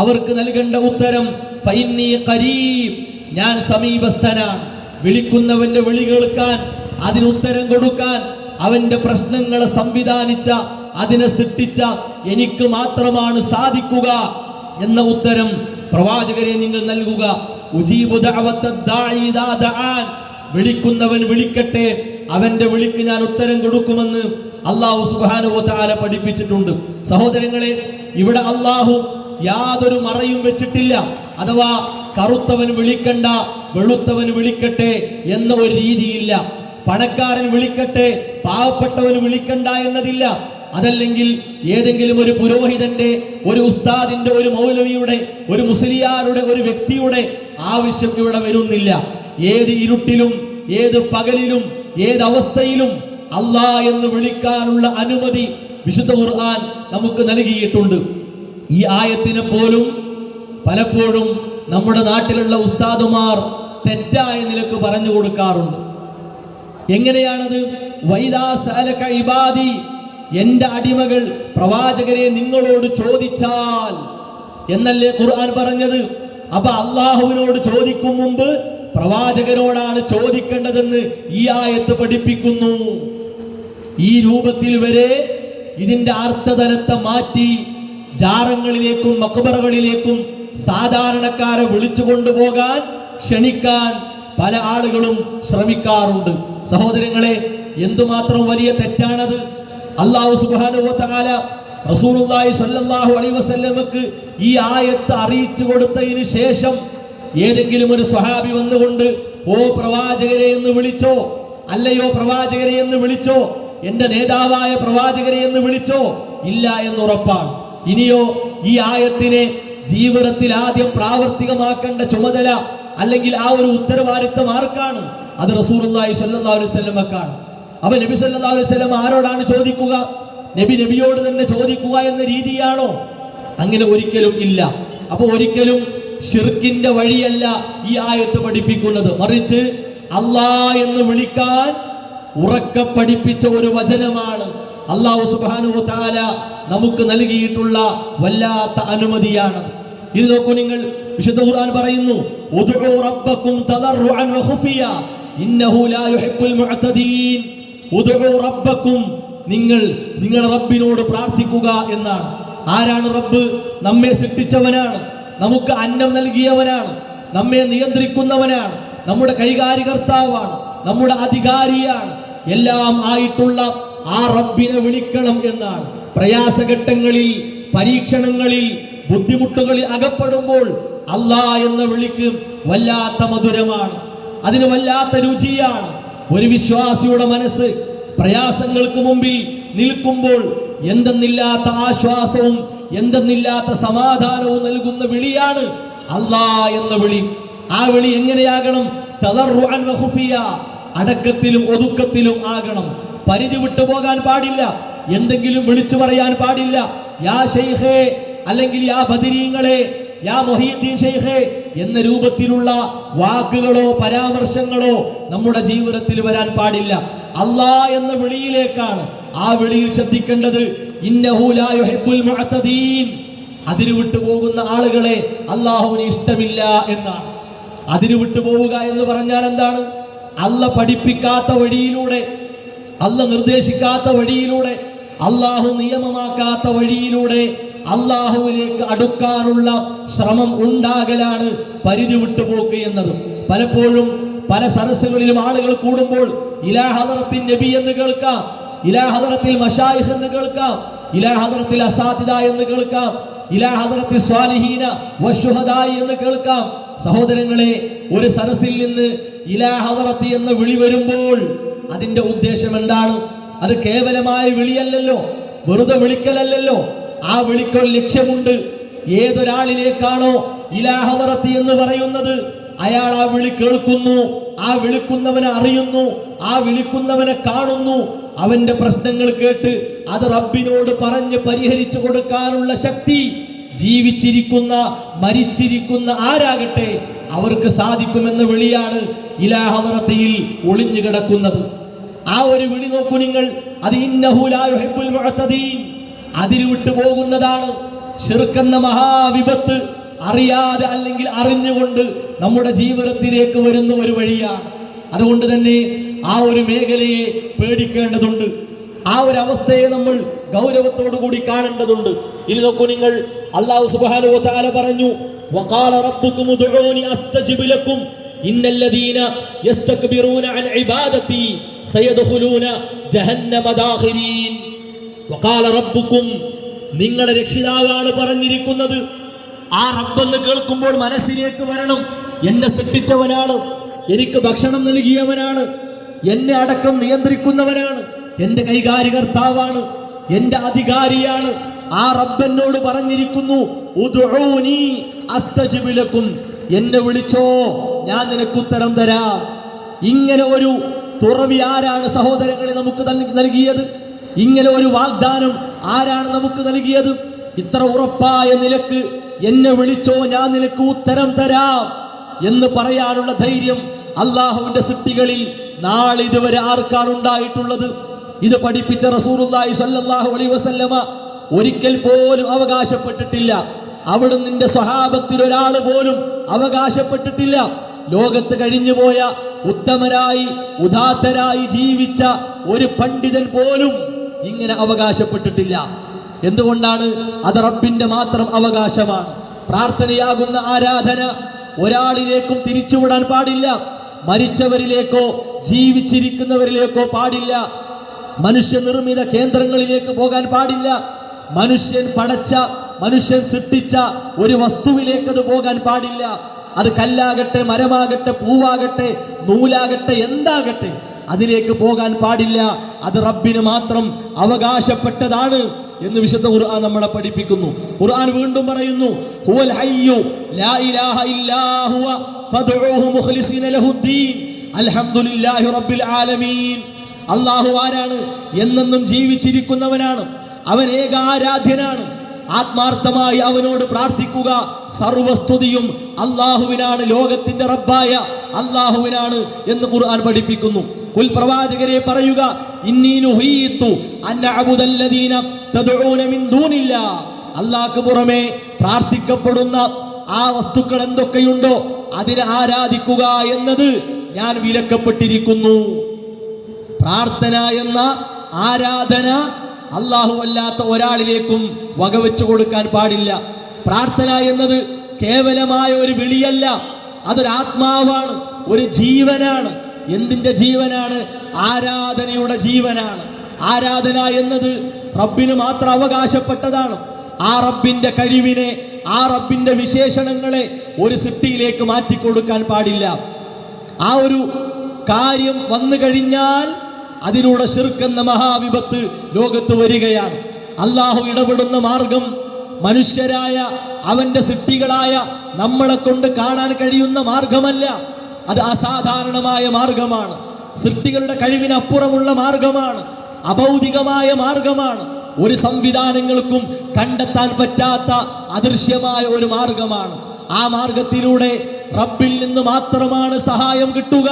അവർക്ക് നൽകേണ്ട ഉത്തരം ഫഇന്നി ഖരീബ്, ഞാൻ സമീപസ്ഥനാണ്. വിളിക്കുന്നവന്റെ വിളി കേൾക്കാൻ, അതിനുത്തരം കൊടുക്കാൻ, അവന്റെ പ്രശ്നങ്ങളെ സംവിധാനിച്ച, അതിനെ സൃഷ്ടിച്ച എനിക്ക് മാത്രമാണ് സാധിക്കുക എന്ന ഉത്തരം പ്രവാചകരെ നിങ്ങൾ നൽകുക. ഉജീബു ദഅവത ദാഇ ഇദാ ദഅൻ, വിളിക്കുന്നവൻ വിളിക്കട്ടെ, അവന്റെ വിളിക്ക് ഞാൻ ഉത്തരം കൊടുക്കുമെന്ന് അല്ലാഹു സുബ്ഹാനഹു വ തആല പഠിപ്പിച്ചിട്ടുണ്ട്. സഹോദരങ്ങളെ, ഇവിടെ അല്ലാഹു യാതൊരു മറയും വെച്ചിട്ടില്ല. അഥവാ കറുത്തവൻ വിളിക്കണ്ട, വെളുത്തവൻ വിളിക്കട്ടെ എന്ന ഒരു രീതിയില്ല. പണക്കാരൻ വിളിക്കട്ടെ, പാവപ്പെട്ടവൻ വിളിക്കണ്ട എന്നതില്ല. അതല്ലെങ്കിൽ ഏതെങ്കിലും ഒരു പുരോഹിതന്റെ, ഒരു ഉസ്താദിന്റെ, ഒരു മൗലവിയുടെ, ഒരു മുസ്ലിയാരുടെ, ഒരു വ്യക്തിയുടെ ആവശ്യം ഇവിടെ വരുന്നില്ല. ഏത് ഇരുട്ടിലും, ഏത് പകലിലും, ഏതവസ്ഥയിലും അല്ലാ എന്ന് വിളിക്കാനുള്ള അനുമതി വിശുദ്ധ ഖുർആൻ നമുക്ക് നൽകിയിട്ടുണ്ട്. ഈ ആയത്തിനെ പോലും പലപ്പോഴും നമ്മുടെ നാട്ടിലുള്ള ഉസ്താദുമാർ തെറ്റായ നിലക്ക് പറഞ്ഞു കൊടുക്കാറുണ്ട്. എങ്ങനെയാണത്? വൈദാ സഅലക ഇബാദി, എന്റെ അടിമകൾ പ്രവാചകരെ നിങ്ങളോട് ചോദിച്ചാൽ എന്നല്ലേ ഖുർആൻ പറഞ്ഞത്. അപ്പൊ അള്ളാഹുവിനോട് ചോദിക്കും മുമ്പ് പ്രവാചകനോടാണ് ചോദിക്കേണ്ടതെന്ന് ഈ ആയത്ത് പഠിപ്പിക്കുന്നു. ഈ രൂപത്തിൽ വരെ ഇതിന്റെ അർത്ഥതലത്തെ മാറ്റി ജാറങ്ങളിലേക്കും മക്ബറകളിലേക്കും സാധാരണക്കാരെ വിളിച്ചു കൊണ്ടുപോകാൻ ക്ഷണിക്കാൻ പല ആളുകളും ശ്രമിക്കാറുണ്ട്. സഹോദരങ്ങളെ, എന്തുമാത്രം വലിയ തെറ്റാണത്! അല്ലാഹു സുബ്ഹാനഹു വ തആല റസൂലുള്ളാഹി സ്വല്ലല്ലാഹു അലൈഹി വസല്ലമക്ക് ഈ ആയത്ത് അറിയിച്ചു കൊടുത്തതിന് ശേഷം ഏതെങ്കിലും ഒരു സ്വഹാബി വന്നുകൊണ്ട് ഓ പ്രവാചകരെ എന്ന് വിളിച്ചോ, അല്ലയോ പ്രവാചകരെ എന്ന് വിളിച്ചോ, എന്റെ നേതാവായ പ്രവാചകരെ എന്ന് വിളിച്ചോ, ഇല്ല എന്നുറപ്പാണ്. ഇനിയോ ഈ ആയത്തിനെ ജീവിതത്തിൽ ആദ്യം പ്രാവർത്തികമാക്കേണ്ട ചുമതല അല്ലെങ്കിൽ ആ ഒരു ഉത്തരവാദിത്തം ആർക്കാണ്? അത് റസൂലുള്ളാഹി സ്വല്ലല്ലാഹു അലൈഹി വസല്ലമക്കാണ്. അപ്പൊ നബി സല്ലല്ലാഹു അലൈഹി വസല്ലം ആരോടാണ് ചോദിക്കുക? നബിയോട് തന്നെ ചോദിക്കുക എന്ന രീതിയാണോ? അങ്ങനെ ഒരിക്കലും ഇല്ല. അപ്പൊ ഒരിക്കലും ശിർക്കിന്റെ വഴിയല്ല ഈ ആയത്ത് പഠിപ്പിക്കുന്നത്, മറിച്ച് അല്ലാഹ് എന്ന് വിളിക്കാൻ ഉറക്കെ പഠിപ്പിച്ച ഒരു വചനമാണ്. അല്ലാഹു സുബ്ഹാനഹു വ തആല നമുക്ക് നൽകിയിട്ടുള്ള വല്ലാത്ത അനുമതിയാണ്. ഇത് നോക്കൂ നിങ്ങൾ, വിശുദ്ധ ഖുർആൻ പറയുന്നു, ഉദ്ഉ റബ്ബക്കും തദർറുഅൻ വ ഖുഫിയ ഇന്നഹു ലാ യുഹിബ്ബുൽ മുഅ്തദീൻ. ഉദ്ഉ റബ്ബക്കും, നിങ്ങൾ നിങ്ങളുടെ റബ്ബിനോട് പ്രാർത്ഥിക്കുക എന്നാണ്. ആരാണ് റബ്ബ്? നമ്മെ സൃഷ്ടിച്ചവനാണ്, നമുക്ക് അന്നം നൽകിയവനാണ്, നമ്മെ നിയന്ത്രിക്കുന്നവനാണ്, നമ്മുടെ കൈകാര്യകർത്താവാണ്, നമ്മുടെ അധികാരിയാണ്. എല്ലാം ആയിട്ടുള്ള ആ റബ്ബിനെ വിളിക്കണം എന്നാണ്. പ്രയാസഘട്ടങ്ങളിൽ, പരീക്ഷണങ്ങളിൽ, ബുദ്ധിമുട്ടുകളിൽ അകപ്പെടുമ്പോൾ അല്ലാഹ് എന്ന വിളിക്ക് വല്ലാത്ത മധുരമാണ്, അതിന് വല്ലാത്ത രുചിയാണ്. ഒരു വിശ്വാസിയുടെ മനസ്സ് പ്രയാസങ്ങൾക്ക് മുമ്പിൽ നിൽക്കുമ്പോൾ എന്തെന്നില്ലാത്ത ആശ്വാസവും എന്തെന്നില്ലാത്ത സമാധാനവും നൽകുന്ന വിളിയാണ് അല്ലാഹ് എന്ന വിളി. ആ വിളി എങ്ങനെയാകണം? തദർറുഅൻ വ ഖുഫിയ, അടക്കത്തിലും ഒതുക്കത്തിലും ആകണം. പരിധി വിട്ടുപോകാൻ പാടില്ല, എന്തെങ്കിലും വിളിച്ചു പറയാൻ പാടില്ല. യാ ശൈഖേ, അല്ലെങ്കിൽ യാ ബദരീങ്ങളെ, യാ മുഹീദ്ദീൻ ശൈഖേ എന്ന രൂപത്തിലുള്ള വാക്കുകളോ പരാമർശങ്ങളോ നമ്മുടെ ജീവിതത്തിൽ വരാൻ പാടില്ല. അല്ലാഹ് എന്ന വിളിയിലേക്കാണ്. ആ വിളിയിൽ ശ്രദ്ധിക്കേണ്ടത് ഇന്നഹു ലാ യുഹിബ്ബുൽ മുഅ്തദീൻ, അതിര് വിട്ടു പോകുന്ന ആളുകളെ അല്ലാഹുവിന് ഇഷ്ടമില്ല എന്നാണ്. അതിര് വിട്ടു പോവുക എന്ന് പറഞ്ഞാൽ എന്താണ്? അല്ല പഠിപ്പിക്കാത്ത വഴിയിലൂടെ, അല്ല നിർദ്ദേശിക്കാത്ത വഴിയിലൂടെ, അല്ലാഹു നിയമമാക്കാത്ത വഴിയിലൂടെ അല്ലാഹുവിലേക്ക് അടുക്കാനുള്ള ശ്രമം ഉണ്ടാകലാണ് പരിധി വിട്ടുപോക്ക് എന്നത്. പലപ്പോഴും പല സദസ്സുകളിലും ആളുകൾ കൂടുമ്പോൾ ഇലാ ഹദറത്തിൻ നബി എന്ന് കേൾക്കാം, ഇലാ ഹദറത്തിൽ മശായിഖ് എന്ന് കേൾക്കാം, ഇലാ ഹദറത്തിൽ അസാതിദ എന്ന് കേൾക്കാം, ഇലാ ഹദറത്തിൽ സ്വാലിഹീന വശുഹദായി എന്ന് കേൾക്കാം. സഹോദരങ്ങളെ, ഒരു സദസ്സിൽ നിന്ന് ഇലാ ഹദറത്തി എന്ന വിളി വരുമ്പോൾ അതിന്റെ ഉദ്ദേശം എന്താണ്? അത് കേവലമായ വിളിയല്ലല്ലോ, വെറുതെ വിളിക്കലല്ലോ. ആ വിളിക്കൊരു ലക്ഷ്യമുണ്ട്. ഏതൊരാളിലേക്കാണോ ഇലാ ഹദറത്തി എന്ന് പറയുന്നത്, അയാൾ ആ വിളി കേൾക്കുന്നു, ആ വിളിക്കുന്നവനെ അറിയുന്നു, ആ വിളിക്കുന്നവനെ കാണുന്നു. അവന്റെ പ്രശ്നങ്ങൾ കേട്ട് അത് റബ്ബിനോട് പറഞ്ഞ് പരിഹരിച്ചു കൊടുക്കാനുള്ള ശക്തി ജീവിച്ചിരിക്കുന്ന മരിച്ചിരിക്കുന്ന ആരാകട്ടെ അവർക്ക് സാധിക്കുമെന്ന വിളിയാണ് ഇലാ ഹദറത്തിയിൽ ഒളിഞ്ഞു കിടക്കുന്നത്. ആ ഒരു വിളി നോക്കൂ നിങ്ങൾ, അത് ഇന്നഹു ലാ യുഹിബ്ബുൽ മുഅ്തദീൻ, അതിര് വിട്ടു പോകുന്നതാണ്. ശിർക്കെന്ന മഹാവിപത്ത് അറിയാതെ അല്ലെങ്കിൽ അറിഞ്ഞുകൊണ്ട് നമ്മുടെ ജീവിതത്തിലേക്ക് വരുന്ന ഒരു വഴിയാണ്. അതുകൊണ്ട് തന്നെ ആ ഒരു മേഖലയെ പേടിക്കേണ്ടതുണ്ട്. ആ ഒരു അവസ്ഥയെ നമ്മൾ ഗൗരവത്തോടു കൂടി കാണേണ്ടതുണ്ട്. ഇനി നോക്കൂ നിങ്ങൾ, അല്ലാഹു സുബ്ഹാനഹു വ തആല പറഞ്ഞു, വഖാല റബ്ബുകും ഉദ്ഊനി അസ്തജിബ് ലക്കും ഇന്നല്ലദീന യസ്തക്ബിറൂന അൻ ഇബാദതി സയദ്ഖുലൂന ജഹന്നമ ദാഖിരീൻ. വഖാല റബ്ബുകും, നിങ്ങളുടെ രക്ഷിതാവാണ് പറഞ്ഞിരിക്കുന്നത്. ആ റബ്ബെന്ന് കേൾക്കുമ്പോൾ മനസ്സിലേക്ക് വരണം, എന്നെ സൃഷ്ടിച്ചവനാണ്, എനിക്ക് ഭക്ഷണം നൽകിയവനാണ്, എന്നെ അടക്കം നിയന്ത്രിക്കുന്നവനാണ്, എന്റെ കൈകാര്യകർത്താവാണ്, എന്റെ അധികാരിയാണ്. ആ റബ്ബെന്നോട് പറഞ്ഞിരിക്കുന്നു, ഉദ്ഊനി അസ്തജിബ് ലക്കും, എന്നെ വിളിച്ചോ ഞാൻ നിനക്ക് ഉത്തരം തരാം. ഇങ്ങനെ ഒരു തുറവി ആരാണ് സഹോദരങ്ങളെ നമുക്ക് നൽകിയത്? ഇങ്ങനെ ഒരു വാഗ്ദാനം ആരാണ് നമുക്ക് നൽകിയത്? ഇത്ര ഉറപ്പായ നിലക്ക് എന്നെ വിളിച്ചോ ഞാൻ നിനക്ക് ഉത്തരം തരാം എന്ന് പറയാനുള്ള ധൈര്യം അള്ളാഹുവിന്റെ സൃഷ്ടികളിൽ നാളെ ഇതുവരെ ആർക്കാണ് ഉണ്ടായിട്ടുള്ളത്? ഇത് പഠിപ്പിച്ച റസൂലുള്ളാഹി സ്വല്ലല്ലാഹു അലൈഹി വസല്ലമ ഒരിക്കൽ പോലും അവകാശപ്പെട്ടിട്ടില്ല. അവിടുന്ന് നിന്റെ സ്വഹാബത്തിൽ ഒരാൾ പോലും അവകാശപ്പെട്ടിട്ടില്ല. ലോകത്ത് കഴിഞ്ഞുപോയ ഉത്തമരായി ഉദാത്തരായി ജീവിച്ച ഒരു പണ്ഡിതൻ പോലും ഇങ്ങനെ അവകാശപ്പെട്ടിട്ടില്ല. എന്തുകൊണ്ടാണ്? അത് റബ്ബിന്റെ മാത്രം അവകാശമാണ്. പ്രാർത്ഥനയാകുന്ന ആരാധന ഒരാളിലേക്കും തിരിച്ചുവിടാൻ പാടില്ല. മരിച്ചവരിലേക്കോ ജീവിച്ചിരിക്കുന്നവരിലേക്കോ പാടില്ല. മനുഷ്യനിർമ്മിത കേന്ദ്രങ്ങളിലേക്ക് പോകാൻ പാടില്ല. മനുഷ്യൻ പടച്ച, മനുഷ്യൻ സൃഷ്ടിച്ച ഒരു വസ്തുവിലേക്ക് അത് പോകാൻ പാടില്ല. അത് കല്ലാകട്ടെ, മരമാകട്ടെ, പൂവാകട്ടെ, നൂലാകട്ടെ, എന്താകട്ടെ, അതിലേക്ക് പോകാൻ പാടില്ല. അത് റബ്ബിന് മാത്രം അവകാശപ്പെട്ടതാണ് എന്ന് വിശുദ്ധ ഖുർആൻ നമ്മളെ പഠിപ്പിക്കുന്നു. ഖുർആൻ വീണ്ടും പറയുന്നു, ഹുവൽ ഹയ്യു ലാ ഇലാഹ ഇല്ലാ ഹുവ ഫദ്ഉഹു മുഖ്ലിസീന ലഹുദ്ദീൻ അൽഹംദുലില്ലാഹി റബ്ബിൽ ആലമീൻ. അല്ലാഹു ആരാണ്? എന്നെന്നും ജീവിച്ചിരിക്കുന്നവനാണ്. അവൻ ഏകാരാധ്യനാണ്. ആത്മാർത്ഥമായി അവനോട് പ്രാർത്ഥിക്കുക. സർവസ്തുതിയും അല്ലാഹുവിനാണ്, ലോകത്തിന്റെ റബ്ബായ അല്ലാഹുവിനാണ് എന്ന് ഖുർആൻ പഠിപ്പിക്കുന്നു. കുൽ പ്രവാചകരെ പറയുക, ഇന്നി നുഹീതു അൻ അഅബുദല്ലദീന തദ്ഊന മിൻ ദൂനില്ലാ. അല്ലാഹുവിന് പുറമെ പ്രാർത്ഥിക്കപ്പെടുന്ന ആ വസ്തുക്കൾ എന്തൊക്കെയുണ്ടോ അതിനെ ആരാധിക്കുക എന്നത് ഞാൻ വിലക്കപ്പെട്ടിരിക്കുന്നു. പ്രാർത്ഥന എന്ന ആരാധന അല്ലാഹു അല്ലാത്ത ഒരാളിലേക്കും വകവെച്ചു കൊടുക്കാൻ പാടില്ല. പ്രാർത്ഥന എന്നത് കേവലമായ ഒരു വിളിയല്ല, അതൊരു ആത്മാവാണ്, ഒരു ജീവനാണ്. എന്തിന്റെ ജീവനാണ്? ആരാധനയുടെ ജീവനാണ്. ആരാധന എന്നത് റബ്ബിന് മാത്രം അവകാശപ്പെട്ടതാണ്. ആ റബ്ബിന്റെ കഴിവിനെ, ആ റബ്ബിന്റെ വിശേഷണങ്ങളെ ഒരു സൃഷ്ടിയിലേക്ക് മാറ്റിക്കൊടുക്കാൻ പാടില്ല. ആ ഒരു കാര്യം വന്നു കഴിഞ്ഞാൽ അതിലൂടെ ശിർക്ക് എന്ന മഹാവിപത്ത് ലോകത്ത് വരികയാണ്. അല്ലാഹു ഇടപെടുന്ന മാർഗം മനുഷ്യരായ അവന്റെ സൃഷ്ടികളായ നമ്മളെ കൊണ്ട് കാണാൻ കഴിയുന്ന മാർഗമല്ല. അത് അസാധാരണമായ മാർഗമാണ്. സൃഷ്ടികളുടെ കഴിവിനപ്പുറമുള്ള മാർഗമാണ്. അഭൗതികമായ മാർഗമാണ്. ഒരു സംവിധാനങ്ങൾക്കും കണ്ടെത്താൻ പറ്റാത്ത അദൃശ്യമായ ഒരു മാർഗമാണ്. ആ മാർഗത്തിലൂടെ റബ്ബിൽ നിന്ന് മാത്രമാണ് സഹായം കിട്ടുക.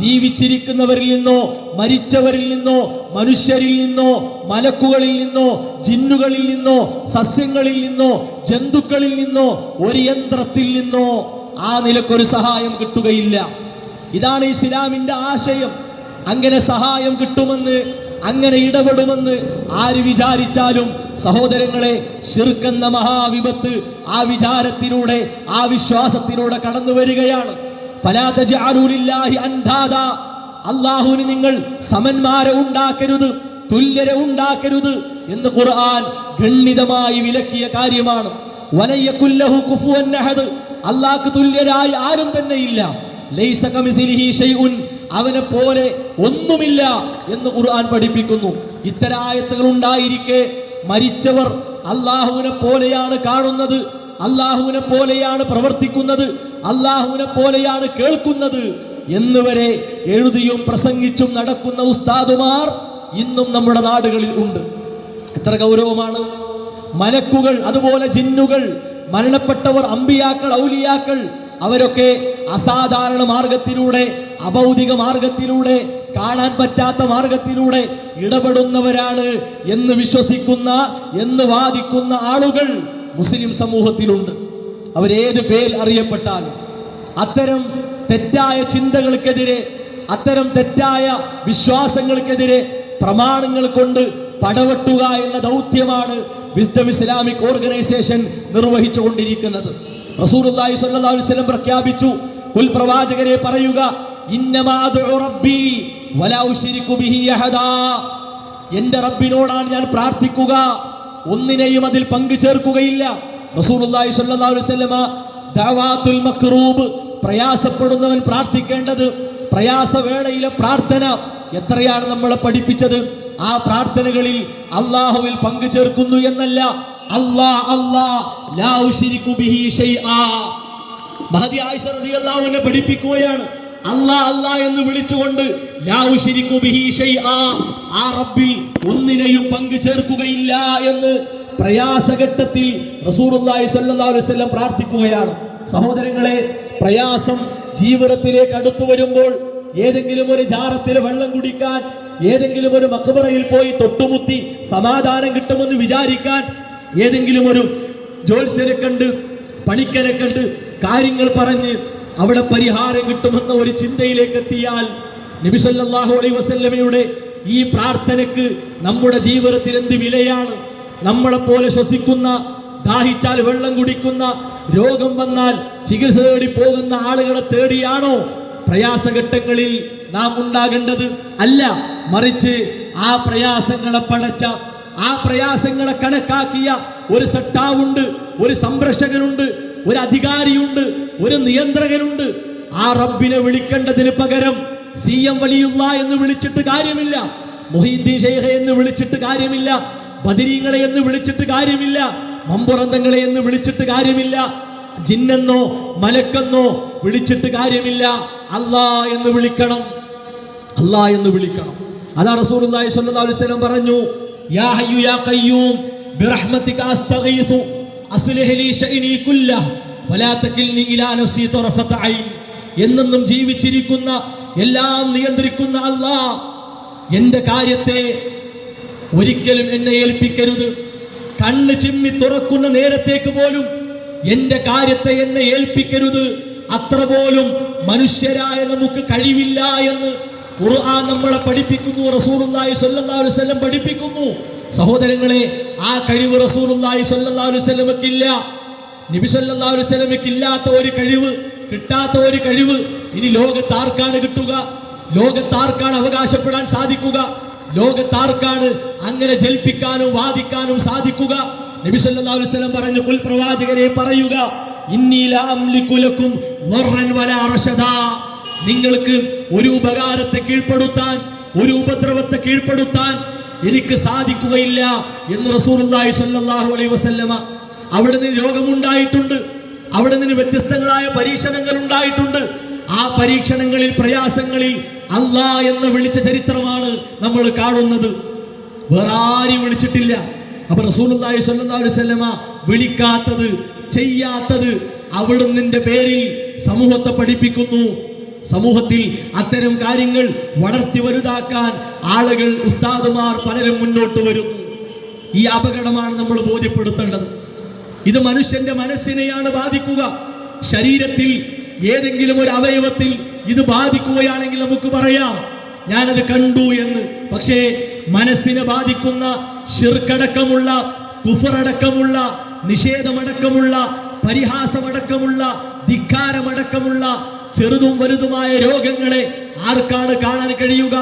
ജീവിച്ചിരിക്കുന്നവരിൽ നിന്നോ മരിച്ചവരിൽ നിന്നോ മനുഷ്യരിൽ നിന്നോ മലക്കുകളിൽ നിന്നോ ജിന്നുകളിൽ നിന്നോ സസ്യങ്ങളിൽ നിന്നോ ജന്തുക്കളിൽ നിന്നോ ഒരു യന്ത്രത്തിൽ നിന്നോ ആ നിലക്കൊരു സഹായം കിട്ടുകയില്ല. ഇതാണ് ഇസ്ലാമിന്റെ ആശയം. അങ്ങനെ സഹായം കിട്ടുമെന്ന്, അങ്ങനെ ഇടപെടുമെന്ന് ആര് വിചാരിച്ചാലും സഹോദരങ്ങളെ, ശിർക്ക് എന്ന മഹാവിപത്ത് ആ വിചാരത്തിലൂടെ, ആ വിശ്വാസത്തിലൂടെ കടന്നു വരികയാണ്. ഫലാ തജ്അലൂ ലില്ലാഹി അൻദാദാ. അല്ലാഹുവിന് നിങ്ങൾ സമന്മാരെ ഉണ്ടാക്കരുത്, തുല്യരെ ഉണ്ടാക്കരുത് എന്ന് ഖുർആൻ ഗണ്ണിതമായി വിലക്കിയ കാര്യമാണ്. വലയകുൽ ലഹു കുഫുവൻ അഹദ്. അല്ലാഹുക്ക് തുല്യരായി ആരും തന്നെ ഇല്ല. ലൈസ കമിഥിലിഹി ഷൈഉൻ. അവനെ പോലെ ഒന്നുമില്ല എന്ന് ഖുർആൻ പഠിപ്പിക്കുന്നു. ഇത്തരം ആയത്തുകൾ ഉണ്ടായിരിക്കെ മരിച്ചവർ അല്ലാഹുവിനെ പോലെയാണ് കാണുന്നത്, അല്ലാഹുവിനെ പോലെയാണ് പ്രവർത്തിക്കുന്നത്, അല്ലാഹുവിനെ പോലെയാണ് കേൾക്കുന്നത് എന്നുവരെ എഴുതിയും പ്രസംഗിച്ചും നടക്കുന്ന ഉസ്താദുമാർ ഇന്നും നമ്മുടെ നാടുകളിൽ ഉണ്ട്. എത്ര ഗൗരവമാണ്! മലക്കുകൾ, അതുപോലെ ജിന്നുകൾ, മരണപ്പെട്ടവർ, അമ്പിയാക്കൾ, ഔലിയാക്കൾ, അവരൊക്കെ അസാധാരണ മാർഗത്തിലൂടെ, അഭൗതിക മാർഗത്തിലൂടെ, കാണാൻ പറ്റാത്ത മാർഗത്തിലൂടെ ഇടപെടുന്നവരാണ് എന്ന് വിശ്വസിക്കുന്ന, എന്ന് വാദിക്കുന്ന ആളുകൾ മുസ്ലിം സമൂഹത്തിലുണ്ട്. അവരേത് പേരിൽ അറിയപ്പെട്ടാലും അത്തരം തെറ്റായ ചിന്തകൾക്കെതിരെ, അത്തരം തെറ്റായ വിശ്വാസങ്ങൾക്കെതിരെ പ്രമാണങ്ങൾ കൊണ്ട് പടവെട്ടുക എന്ന ദൗത്യമാണ് വിസ്ഡം ഇസ്ലാമിക് ഓർഗനൈസേഷൻ നിർവഹിച്ചുകൊണ്ടിരിക്കുന്നത്. റസൂലുള്ളാഹി സ്വല്ലല്ലാഹു അലൈഹി വസല്ലം പ്രഖ്യാപിച്ചു, കുൽ പ്രവാചകരെ പറയുക, ഇന്നമാ അദ്ഉ റബ്ബി വലാ ഉശ്രികു ബിഹി അഹദാ. എൻ്റെ റബ്ബിനോടാണ് ഞാൻ പ്രാർത്ഥിക്കുക, ഒന്നിനെയും അതിൽ പങ്കു ചേർക്കുകയില്ല. റസൂലുള്ളാഹി സ്വല്ലല്ലാഹു അലൈഹി വസല്ലമ ദഅവാത്തുൽ മക്റൂബ്, പ്രയാസപ്പെടുന്നവൻ പ്രാർത്ഥിക്കേണ്ടത്, പ്രയാസവേളയിലെ പ്രാർത്ഥന എത്രയാണ് നമ്മളെ പഠിപ്പിച്ചത്. ആ പ്രാർത്ഥനകളിൽ അല്ലാഹുവിൽ പങ്കു ചേർക്കുന്നു എന്നല്ല, അല്ലാഹ് അല്ലാഹ് ലാ ഉശ്രികു ബിഹി ഷൈആ. മഹദി ആയിഷ റളിയല്ലാഹു അൻഹ പഠിപ്പിക്കുകയാണ്, അല്ലാഹ് അല്ലാഹ് എന്ന് വിളിച്ചുകൊണ്ട് ലാ ഉശ്രികു ബിഹി ഷൈആ, ആ റബ്ബിൽ ഒന്നിനെയും പങ്കു ചേർക്കുകയില്ല എന്ന് പ്രയാസഘട്ടത്തിൽ റസൂലുള്ളാഹി സ്വല്ലല്ലാഹു അലൈഹി വസല്ലം പ്രാർത്ഥിക്കുകയാണ്. സഹോദരങ്ങളെ, പ്രയാസം ജീവിതത്തിലേക്ക് അടുത്തു വരുമ്പോൾ ഏതെങ്കിലും ഒരു ജാറത്തിൽ വെള്ളം കുടിക്കാൻ, ഏതെങ്കിലും ഒരു മഖബറയിൽ പോയി തൊട്ടുമുത്തി സമാധാനം കിട്ടുമെന്ന് വിചാരിക്കാൻ, ഏതെങ്കിലും ഒരു ജ്യോത്സ്യനെ കണ്ട് പണിക്കനെ കണ്ട് കാര്യങ്ങൾ പറഞ്ഞ് അവിടെ പരിഹാരം കിട്ടുമെന്ന ഒരു ചിന്തയിലേക്ക് എത്തിയാൽ നബി സല്ലല്ലാഹു അലൈഹി വസല്ലമയുടെ ഈ പ്രാർത്ഥനയ്ക്ക് നമ്മുടെ ജീവിതത്തിൽ എന്ത് വിലയാണ്? നമ്മളെപ്പോലെ ശ്വസിക്കുന്ന, ദാഹിച്ചാൽ വെള്ളം കുടിക്കുന്ന, രോഗം വന്നാൽ ചികിത്സ തേടി പോകുന്ന ആളുകളെ തേടിയാണോ പ്രയാസഘട്ടങ്ങളിൽ നാം ഉണ്ടാകേണ്ടത്? അല്ല, മറിച്ച് ആ പ്രയാസങ്ങളെ പടച്ച, ആ പ്രയാസങ്ങളെ കണക്കാക്കിയ ഒരു സട്ടാവുണ്ട്, ഒരു സംരക്ഷകനുണ്ട്, ഒരു അധികാരിയുണ്ട്, ഒരു നിയന്ത്രകനുണ്ട്. ആ റബ്ബിനെ വിളിക്കേണ്ടതിന് പകരം CM വലിയുള്ള എന്ന് വിളിച്ചിട്ട് കാര്യമില്ല, മുഹീദ്ദീൻ ശൈഖ എന്ന് വിളിച്ചിട്ട് കാര്യമില്ല, ബദരീങ്ങളെ എന്ന് വിളിച്ചിട്ട് കാര്യമില്ല, മമ്പുറന്തങ്ങളെ എന്ന് വിളിച്ചിട്ട് കാര്യമില്ല, ജിന്നെന്നോ മലക്കെന്നോ വിളിച്ചിട്ട് കാര്യമില്ല. അല്ലാ എന്ന് വിളിക്കണം, അല്ലാ എന്ന് വിളിക്കണം. അതാ റസൂലുള്ളാഹി സ്വല്ലല്ലാഹു അലൈഹി വസല്ലം പറഞ്ഞു, യാ ഹയ്യു യാ ഖയ്യൂം ബിറഹ്മതിക അസ്തഗീസു അസ്ലിഹ് ലീ ശഅനി കുല്ലഹ് വലാ തകിൽനി ഇലാ നഫ്സി തറഫത ഐൻ. എന്നെന്നും ജീവിച്ചിരിക്കുന്ന, എല്ലാം നിയന്ത്രിക്കുന്ന അല്ലാഹ്, എൻ്റെ കാര്യത്തെ ഒരിക്കലും എന്നെ ഏൽപ്പിക്കരുത്. കണ്ണ് ചിമ്മി തുറക്കുന്ന നേരത്തേക്ക് പോലും എൻ്റെ കാര്യത്തെ എന്നെ ഏൽപ്പിക്കരുത്. അത്ര പോലും മനുഷ്യരായ നമുക്ക് കഴിവില്ല എന്ന് ഖുർആൻ നമ്മളെ പഠിപ്പിക്കുന്നു, റസൂലുള്ളാഹി സ്വല്ലല്ലാഹു അലൈഹി വസല്ലം പഠിപ്പിക്കുന്നു. സഹോദരങ്ങളെ, ആ കഴിവ് റസൂലുള്ളാഹി സ്വല്ലല്ലാഹു അലൈഹി വസല്ലമക്കില്ല. നബി സല്ലല്ലാഹു അലൈഹി വസല്ലമക്ക് ഇല്ലാത്ത ഒരു കഴിവ്, കിട്ടാത്ത ഒരു കഴിവ് ഇനി ലോകത്താർക്കാണ് കിട്ടുക? ലോകത്താർക്കാണ് അവകാശപ്പെടാൻ സാധിക്കുക? ലോകത്താർക്കാണ് അങ്ങനെ ജൽപ്പിക്കാനും വാദിക്കാനും സാധിക്കുക? നബി സല്ലല്ലാഹു അലൈഹി വസല്ലം പറഞ്ഞു, ഖുൽ പ്രവാചകരെ പറയുക, ഇന്നി ലാ അംലികു ലക്കും ദർറൻ വലാ റശദാ. നിങ്ങൾക്ക് ഒരു ഉപകാരത്തെ കീഴ്പ്പെടുത്താൻ, ഒരു ഉപദ്രവത്തെ കീഴ്പ്പെടുത്താൻ എനിക്ക് സാധിക്കുകയില്ല എന്ന് റസൂലുള്ളാഹി സ്വല്ലല്ലാഹു അലൈഹി വസല്ലമ. അവിടെ നിന്ന് രോഗമുണ്ടായിട്ടുണ്ട്, അവിടെ നിന്ന് വ്യത്യസ്തങ്ങളായ പരീക്ഷണങ്ങൾ ഉണ്ടായിട്ടുണ്ട്. ആ പരീക്ഷണങ്ങളിൽ, പ്രയാസങ്ങളിൽ അല്ലാ എന്ന് വിളിച്ച ചരിത്രമാണ് നമ്മൾ കാണുന്നത്. വേറെ ആരും വിളിച്ചിട്ടില്ല. അപ്പൊ റസൂലുള്ളാഹി സ്വല്ലല്ലാഹു അലൈഹി വസല്ലമ വിളിക്കാത്തത്, ചെയ്യാത്തത് അവിടുന്നിന്റെ പേരിൽ സമൂഹത്തെ പഠിപ്പിക്കുന്നു. സമൂഹത്തിൽ അത്തരം കാര്യങ്ങൾ വളർത്തി വലുതാക്കാൻ ആളുകൾ, ഉസ്താദുമാർ പലരും മുന്നോട്ട് വരുന്നു. ഈ അപകടമാണ് നമ്മൾ ബോധ്യപ്പെടുത്തേണ്ടത്. ഇത് മനുഷ്യന്റെ മനസ്സിനെയാണ് ബാധിക്കുക. ശരീരത്തിൽ ഏതെങ്കിലും ഒരു അവയവത്തിൽ ഇത് ബാധിക്കുകയാണെങ്കിൽ നമുക്ക് പറയാം ഞാനത് കണ്ടു എന്ന്. പക്ഷേ മനസ്സിനെ ബാധിക്കുന്ന ശിർക്കടക്കമുള്ള, കുഫറടക്കമുള്ള, നിഷേധമടക്കമുള്ള, പരിഹാസമടക്കമുള്ള, ധിക്കാരമടക്കമുള്ള ചെറുതും വലുതുമായ രോഗങ്ങളെ ആർക്കാണ് കാണാൻ കഴിയുക?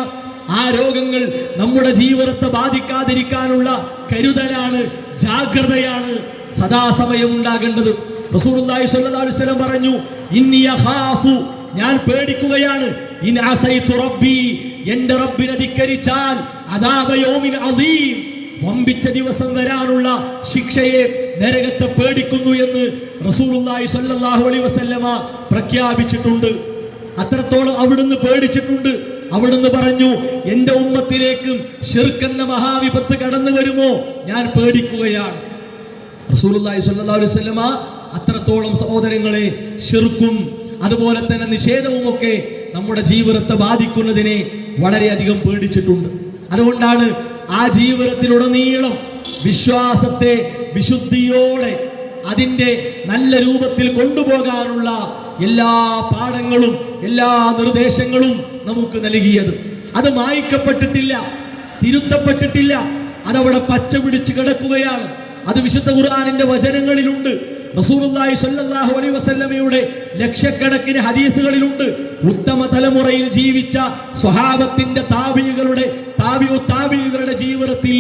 ആ രോഗങ്ങൾ നമ്മുടെ ജീവിതത്തെ ബാധിക്കാതിരിക്കാനുള്ള കരുതലാണ്, ജാഗ്രതയാണ് സദാസമയം ഉണ്ടാകേണ്ടത്. റസൂലുള്ളാഹി സ്വല്ലല്ലാഹു അലൈഹി വസല്ലം പറഞ്ഞു, ഇന്നി അഖാഫു, ഞാൻ പേടിക്കുകയാണ്, ഇൻ അസൈതു റബ്ബി, എൻ്റെ റബ്ബിനെ ധിക്കരിച്ചാൽ അദാബ യൗമിൻ അദീം, വമ്പിച്ച ദിവസം വരാനുള്ള ശിക്ഷയെ, നരകത്തെ പേടിക്കുന്നു എന്ന് റസൂലുള്ളാഹി സ്വല്ലല്ലാഹു അലൈഹി വസല്ലമ പ്രഖ്യാപിച്ചിട്ടുണ്ട്. അത്രത്തോളം അവിടുന്ന് പേടിച്ചിട്ടുണ്ട്. അവിടുന്ന് പറഞ്ഞു, എൻ്റെ ഉമ്മത്തിലേക്കും ശിർക്ക് മഹാവിപത്ത് കടന്നു വരുമോ, ഞാൻ പേടിക്കുകയാണ്. റസൂലുള്ളാഹി സ്വല്ലല്ലാഹു അലൈഹി വസല്ലമ അത്രത്തോളം സഹോദരങ്ങളെ ശിർക്കും അതുപോലെ തന്നെ നിഷേധവും ഒക്കെ നമ്മുടെ ജീവിതത്തെ ബാധിക്കുന്നതിനെ വളരെയധികം പേടിച്ചിട്ടുണ്ട്. അതുകൊണ്ടാണ് ആ ജീവിതത്തിലുടനീളം വിശ്വാസത്തെ വിശുദ്ധിയോടെ അതിൻ്റെ നല്ല രൂപത്തിൽ കൊണ്ടുപോകാനുള്ള എല്ലാ പാഠങ്ങളും എല്ലാ നിർദ്ദേശങ്ങളും നമുക്ക് നൽകിയത്. അത് മായ്ക്കപ്പെട്ടിട്ടില്ല, തിരുത്തപ്പെട്ടിട്ടില്ല, അതവിടെ പച്ച പിടിച്ച് കിടക്കുകയാണ്. അത് വിശുദ്ധ ഖുർആനിന്റെ വചനങ്ങളിലുണ്ട്. റസൂലുള്ളാഹി സ്വല്ലല്ലാഹു അലൈഹി വസല്ലമയുടെ ലക്ഷക്കണക്കിന് ഹദീസുകളിലുണ്ട്. ഉത്തമ തലമുറയിൽ ജീവിച്ച സ്വഹാബത്തിന്റെ താബികളുടെ ജീവിതത്തിൽ